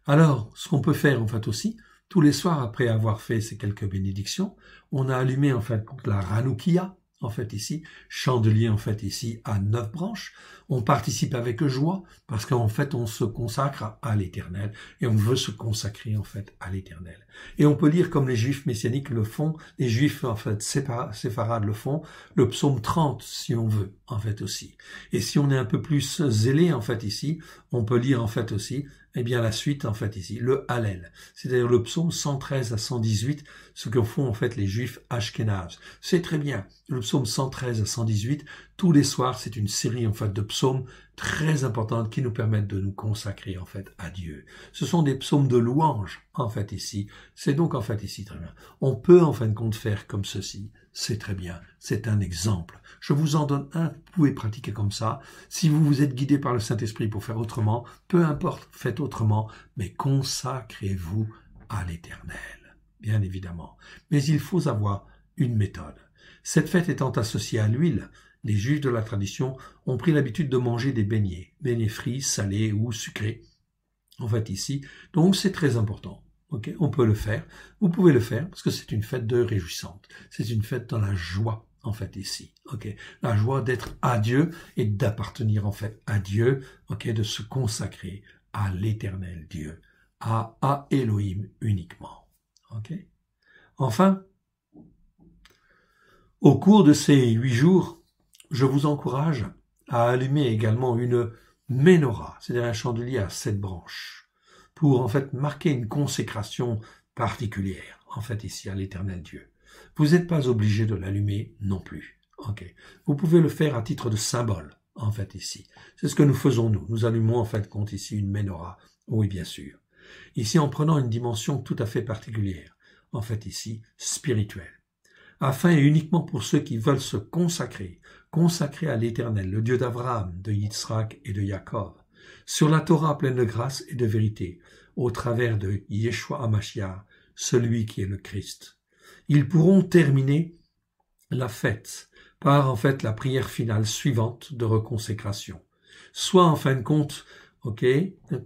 Alors, ce qu'on peut faire en fait aussi, tous les soirs après avoir fait ces quelques bénédictions, on a allumé en fait la Hanoukia, en fait ici, chandelier en fait ici à 9 branches. On participe avec joie parce qu'en fait on se consacre à l'Éternel et on veut se consacrer en fait à l'Éternel. Et on peut lire comme les Juifs messianiques le font, les Juifs en fait séfarades le font, le psaume 30 si on veut en fait aussi. Et si on est un peu plus zélé en fait ici, on peut lire en fait aussi eh bien la suite en fait ici, le Hallel, c'est-à-dire le psaume 113 à 118, ce que font en fait les Juifs ashkénazes. C'est très bien, le psaume 113 à 118, tous les soirs, c'est une série en fait de psaumes très importantes qui nous permettent de nous consacrer en fait à Dieu. Ce sont des psaumes de louange en fait ici. C'est donc en fait ici très bien. On peut en fin de compte faire comme ceci. C'est très bien. C'est un exemple. Je vous en donne un. Vous pouvez pratiquer comme ça. Si vous vous êtes guidé par le Saint-Esprit pour faire autrement, peu importe, faites autrement, mais consacrez-vous à l'Éternel, bien évidemment. Mais il faut avoir une méthode. Cette fête étant associée à l'huile, les Juifs de la tradition ont pris l'habitude de manger des beignets frits, salés ou sucrés, en fait ici. Donc c'est très important. Okay, on peut le faire. Vous pouvez le faire parce que c'est une fête de réjouissante. C'est une fête dans la joie, en fait, ici. Okay, la joie d'être à Dieu et d'appartenir, en fait, à Dieu. Okay, de se consacrer à l'éternel Dieu, à Elohim uniquement. Okay. Enfin, au cours de ces 8 jours, je vous encourage à allumer également une menorah, c'est-à-dire un chandelier à 7 branches, pour en fait marquer une consécration particulière, en fait ici à l'Éternel Dieu. Vous n'êtes pas obligé de l'allumer non plus. Okay. Vous pouvez le faire à titre de symbole, en fait ici. C'est ce que nous faisons nous. Nous allumons en fait compte ici une menorah. Oui, bien sûr. Ici en prenant une dimension tout à fait particulière, en fait ici spirituelle. Afin et uniquement pour ceux qui veulent se consacrer à l'Éternel, le Dieu d'Abraham, de Yitzhak et de Jacob, sur la Torah pleine de grâce et de vérité, au travers de Yeshua HaMashiach, celui qui est le Christ. Ils pourront terminer la fête par en fait la prière finale suivante de reconsécration, soit en fin de compte,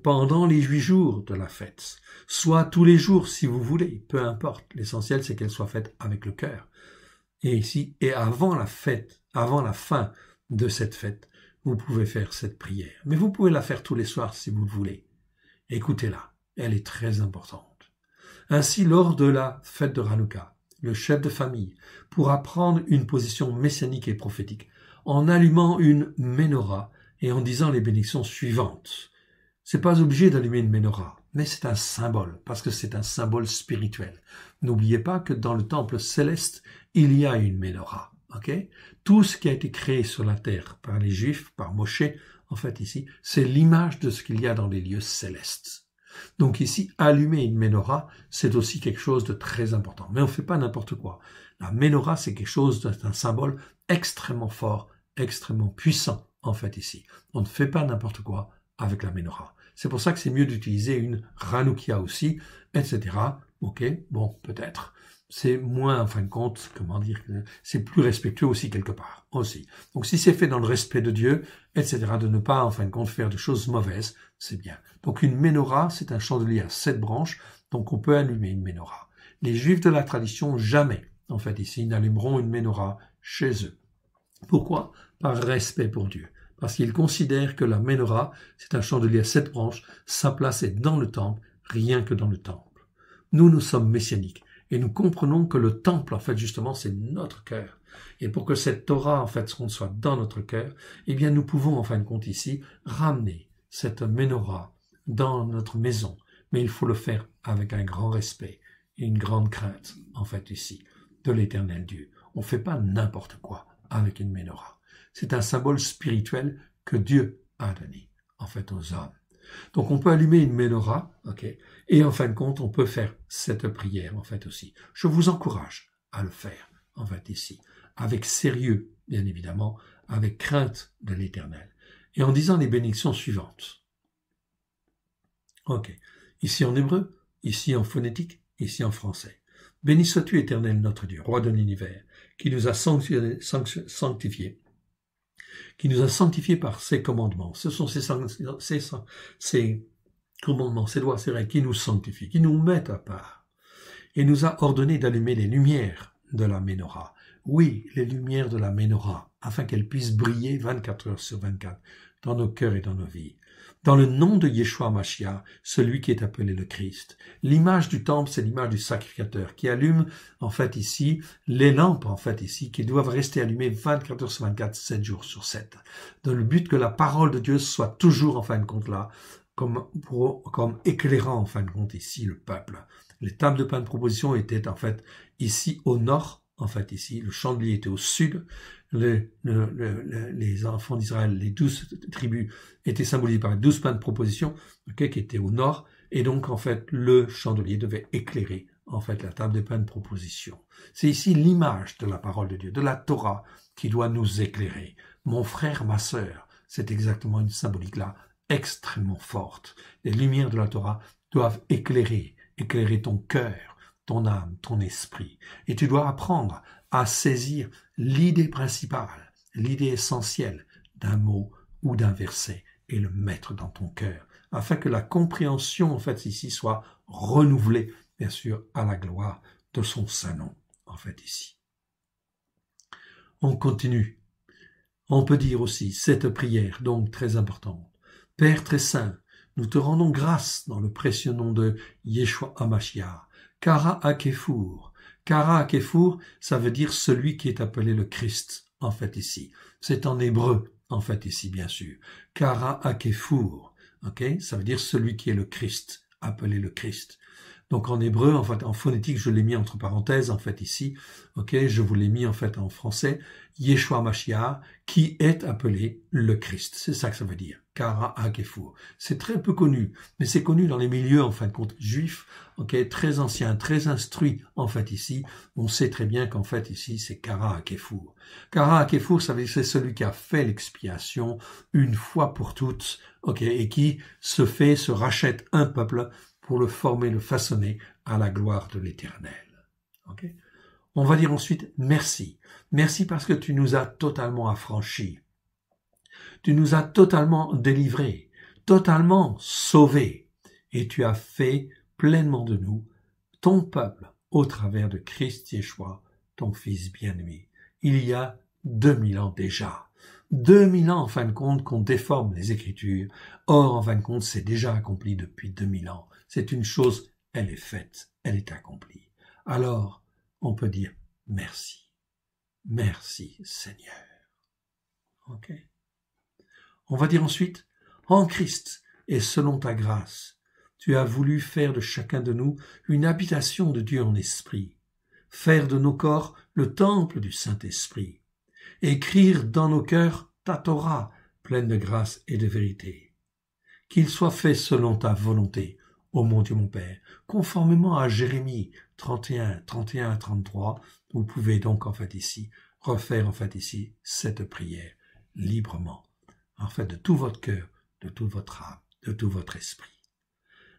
pendant les 8 jours de la fête, soit tous les jours si vous voulez, peu importe, l'essentiel c'est qu'elle soit faite avec le cœur. Et ici, et avant la fête, avant la fin de cette fête, vous pouvez faire cette prière. Mais vous pouvez la faire tous les soirs si vous le voulez. Écoutez-la, elle est très importante. Ainsi, lors de la fête de Hanouka, le chef de famille pourra prendre une position messianique et prophétique en allumant une menorah et en disant les bénédictions suivantes. C'est pas obligé d'allumer une menorah, mais c'est un symbole, parce que c'est un symbole spirituel. N'oubliez pas que dans le temple céleste, il y a une menorah. Okay? Tout ce qui a été créé sur la terre par les Juifs, par Moshe, en fait ici, c'est l'image de ce qu'il y a dans les lieux célestes. Donc ici, allumer une menorah, c'est aussi quelque chose de très important. Mais on ne fait pas n'importe quoi. La menorah, c'est quelque chose d'un symbole extrêmement fort, extrêmement puissant, en fait ici. On ne fait pas n'importe quoi avec la menorah. C'est pour ça que c'est mieux d'utiliser une Hanoukia aussi, etc. Ok, bon, peut-être. C'est moins, en fin de compte, comment dire, c'est plus respectueux aussi quelque part, aussi. Donc si c'est fait dans le respect de Dieu, etc., de ne pas, en fin de compte, faire de choses mauvaises, c'est bien. Donc une menorah, c'est un chandelier à 7 branches, donc on peut allumer une menorah. Les Juifs de la tradition, jamais, en fait, ici, n'allumeront une menorah chez eux. Pourquoi? Par respect pour Dieu. Parce qu'ils considèrent que la menorah, c'est un chandelier à 7 branches, sa place est dans le temple, rien que dans le temple. Nous sommes messianiques. Et nous comprenons que le temple, en fait, justement, c'est notre cœur. Et pour que cette Torah, en fait, soit dans notre cœur, eh bien, nous pouvons, en fin de compte, ici, ramener cette menorah dans notre maison. Mais il faut le faire avec un grand respect et une grande crainte, en fait, ici, de l'Éternel Dieu. On ne fait pas n'importe quoi avec une menorah. C'est un symbole spirituel que Dieu a donné, en fait, aux hommes. Donc on peut allumer une menorah, et en fin de compte, on peut faire cette prière, en fait, aussi. Je vous encourage à le faire, en fait, ici, avec sérieux, bien évidemment, avec crainte de l'Éternel, et en disant les bénédictions suivantes. Ici en hébreu, ici en phonétique, ici en français. Béni sois-tu, Éternel, notre Dieu, roi de l'univers, qui nous a sanctifiés, qui nous a sanctifiés par ses commandements. Ce sont ces commandements, ses lois, ses règles, qui nous sanctifient, qui nous mettent à part, et nous a ordonné d'allumer les lumières de la Ménorah. Oui, les lumières de la Ménorah, afin qu'elles puissent briller 24 heures sur 24 dans nos cœurs et dans nos vies. Dans le nom de Yeshua Mashiach, celui qui est appelé le Christ. L'image du temple, c'est l'image du sacrificateur qui allume, en fait, ici, les lampes, en fait, ici, qui doivent rester allumées 24 heures sur 24, 7 jours sur 7. Dans le but que la parole de Dieu soit toujours, en fin de compte, là, comme éclairant, en fin de compte, ici, le peuple. Les tables de pain de proposition étaient, en fait, ici, au nord, en fait, ici, le chandelier était au sud, les enfants d'Israël, les 12 tribus, étaient symbolisés par les 12 pains de proposition, qui étaient au nord, et donc, en fait, le chandelier devait éclairer, en fait, la table des pains de proposition. C'est ici l'image de la parole de Dieu, de la Torah, qui doit nous éclairer. Mon frère, ma sœur, c'est exactement une symbolique là, extrêmement forte. Les lumières de la Torah doivent éclairer ton cœur, ton âme, ton esprit. Et tu dois apprendre à saisir l'idée principale, l'idée essentielle d'un mot ou d'un verset et le mettre dans ton cœur, afin que la compréhension, en fait, ici, soit renouvelée, bien sûr, à la gloire de son saint nom, en fait, ici. On continue. On peut dire aussi cette prière, donc très importante. Père très saint, nous te rendons grâce dans le précieux nom de Yeshua HaMashiach. Kara Hakefour. Kara Hakefour, ça veut dire celui qui est appelé le Christ, en fait, ici. C'est en hébreu, en fait, ici, bien sûr. Kara Hakefour, ok? Ça veut dire celui qui est le Christ, appelé le Christ. Donc, en hébreu, en fait, en phonétique, je l'ai mis entre parenthèses, en fait, ici. Ok? Je vous l'ai mis, en fait, en français. Yeshua Mashiach, qui est appelé le Christ. C'est ça que ça veut dire. Kara Hakefour. C'est très peu connu, mais c'est connu dans les milieux, en fin de compte, juifs, ok, très anciens, très instruits, en fait, ici. On sait très bien qu'en fait, ici, c'est Kara Hakefour. Kara Hakefour, ça veut dire c'est celui qui a fait l'expiation une fois pour toutes, ok, et qui se rachète un peuple pour le former, le façonner à la gloire de l'Éternel. Ok? On va dire ensuite merci. Merci parce que tu nous as totalement affranchis. Tu nous as totalement délivrés, totalement sauvés. Et tu as fait pleinement de nous ton peuple au travers de Christ Yeshua, ton Fils bien-aimé. Il y a 2000 ans déjà. 2000 ans, en fin de compte, qu'on déforme les Écritures. Or, en fin de compte, c'est déjà accompli depuis 2000 ans. C'est une chose, elle est faite, elle est accomplie. Alors, on peut dire merci. Merci, Seigneur. Ok. On va dire ensuite, en Christ et selon ta grâce, tu as voulu faire de chacun de nous une habitation de Dieu en esprit, faire de nos corps le temple du Saint-Esprit, écrire dans nos cœurs ta Torah, pleine de grâce et de vérité. Qu'il soit fait selon ta volonté, ô mon Dieu mon Père, conformément à Jérémie 31 à 33, vous pouvez donc en fait ici refaire en fait ici cette prière librement, en fait de tout votre cœur, de toute votre âme, de tout votre esprit.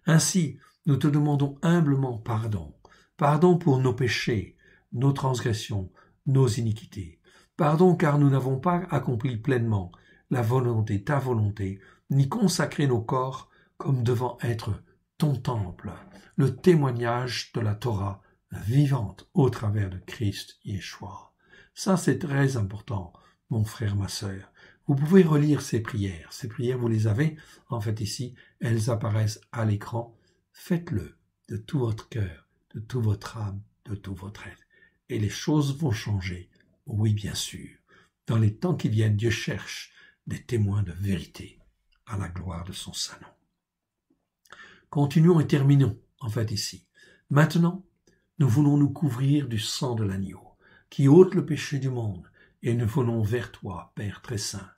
Ainsi, nous te demandons humblement pardon, pardon pour nos péchés, nos transgressions, nos iniquités. Pardon car nous n'avons pas accompli pleinement la volonté, ta volonté, ni consacré nos corps comme devant être ton temple, le témoignage de la Torah vivante au travers de Christ Yeshua. Ça, c'est très important, mon frère, ma sœur. Vous pouvez relire ces prières. Ces prières, vous les avez, en fait, ici. Elles apparaissent à l'écran. Faites-le de tout votre cœur, de toute votre âme, de tout votre être. Et les choses vont changer. Oui, bien sûr. Dans les temps qui viennent, Dieu cherche des témoins de vérité à la gloire de son saint nom. Continuons et terminons, en fait, ici. Maintenant, nous voulons nous couvrir du sang de l'agneau, qui ôte le péché du monde, et nous venons vers toi, Père très saint,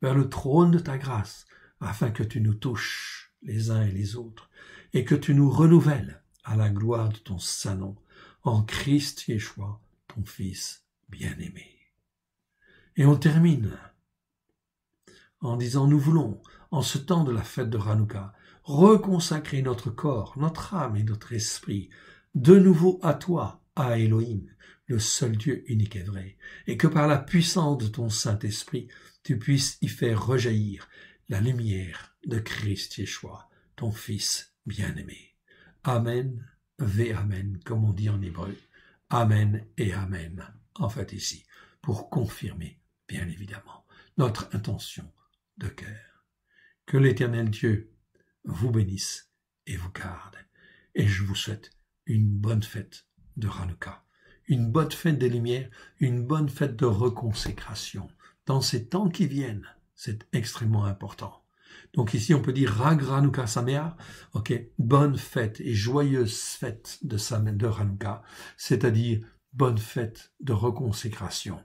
vers le trône de ta grâce, afin que tu nous touches les uns et les autres, et que tu nous renouvelles à la gloire de ton saint nom, en Christ Yeshua, ton Fils bien-aimé. Et on termine en disant, nous voulons, en ce temps de la fête de Hanouka, reconsacrer notre corps, notre âme et notre esprit de nouveau à toi, à Elohim, le seul Dieu unique et vrai, et que par la puissance de ton Saint-Esprit, tu puisses y faire rejaillir la lumière de Christ Yeshua, ton Fils bien-aimé. Amen, ve amen, comme on dit en hébreu. Amen et amen, en fait ici, pour confirmer, bien évidemment, notre intention de cœur. Que l'Éternel Dieu vous bénisse et vous garde. Et je vous souhaite une bonne fête de Hanouka, une bonne fête des Lumières, une bonne fête de reconsécration. Dans ces temps qui viennent, c'est extrêmement important. Donc ici, on peut dire Hag Hanouka Sameach, ok, bonne fête et joyeuse fête de Hanouka, c'est-à-dire bonne fête de reconsécration.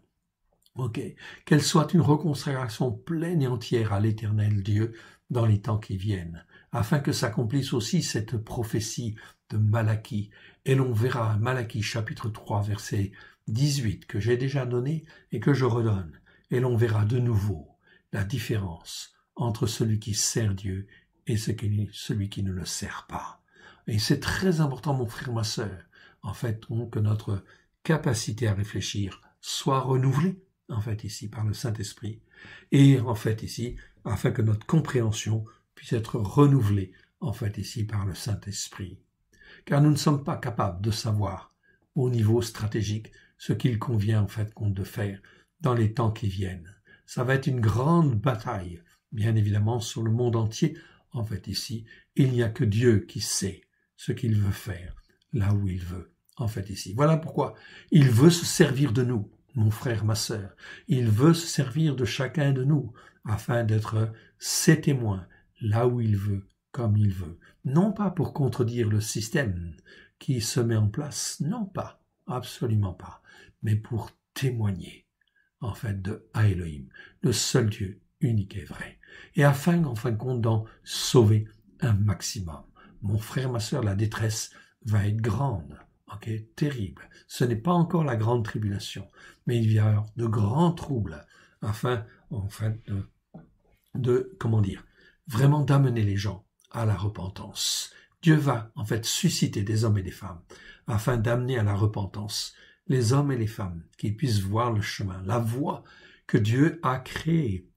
Ok, qu'elle soit une reconsécration pleine et entière à l'Éternel Dieu dans les temps qui viennent, afin que s'accomplisse aussi cette prophétie de Malachie. Et l'on verra Malachie chapitre 3 verset 18 que j'ai déjà donné et que je redonne. Et l'on verra de nouveau la différence entre celui qui sert Dieu et celui qui ne le sert pas. Et c'est très important, mon frère, ma sœur, en fait, que notre capacité à réfléchir soit renouvelée, en fait, ici, par le Saint-Esprit, et en fait, ici, afin que notre compréhension puisse être renouvelée, en fait, ici, par le Saint-Esprit. Car nous ne sommes pas capables de savoir, au niveau stratégique, ce qu'il convient, en fait, de faire dans les temps qui viennent. Ça va être une grande bataille, bien évidemment, sur le monde entier. En fait, ici, il n'y a que Dieu qui sait ce qu'il veut faire, là où il veut, en fait, ici. Voilà pourquoi il veut se servir de nous, mon frère, ma sœur. Il veut se servir de chacun de nous, afin d'être ses témoins, là où il veut, comme il veut. Non pas pour contredire le système qui se met en place, non pas, absolument pas, mais pour témoigner, en fait, de Elohim, le seul Dieu unique et vrai, et afin, en fin de compte, d'en sauver un maximum. Mon frère, ma sœur, la détresse va être grande, ok, terrible. Ce n'est pas encore la grande tribulation, mais il y a de grands troubles, afin, en fait, comment dire, vraiment d'amener les gens à la repentance. Dieu va, en fait, susciter des hommes et des femmes, afin d'amener à la repentance les hommes et les femmes, qui puissent voir le chemin, la voie que Dieu a créée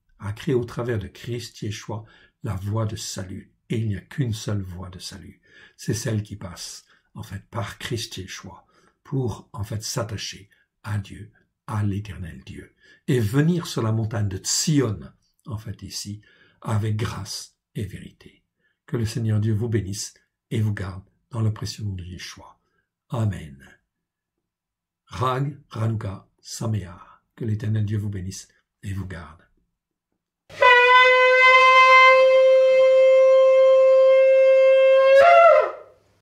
au travers de Christ Yeshua, la voie de salut. Et il n'y a qu'une seule voie de salut. C'est celle qui passe, en fait, par Christ Yeshua, pour, en fait, s'attacher à Dieu, à l'Éternel Dieu, et venir sur la montagne de Sion, en fait, ici, avec grâce et vérité. Que le Seigneur Dieu vous bénisse et vous garde dans le précieux nom de Yeshua. Amen. Hag Hanouka Sameach. Que l'Éternel Dieu vous bénisse et vous garde.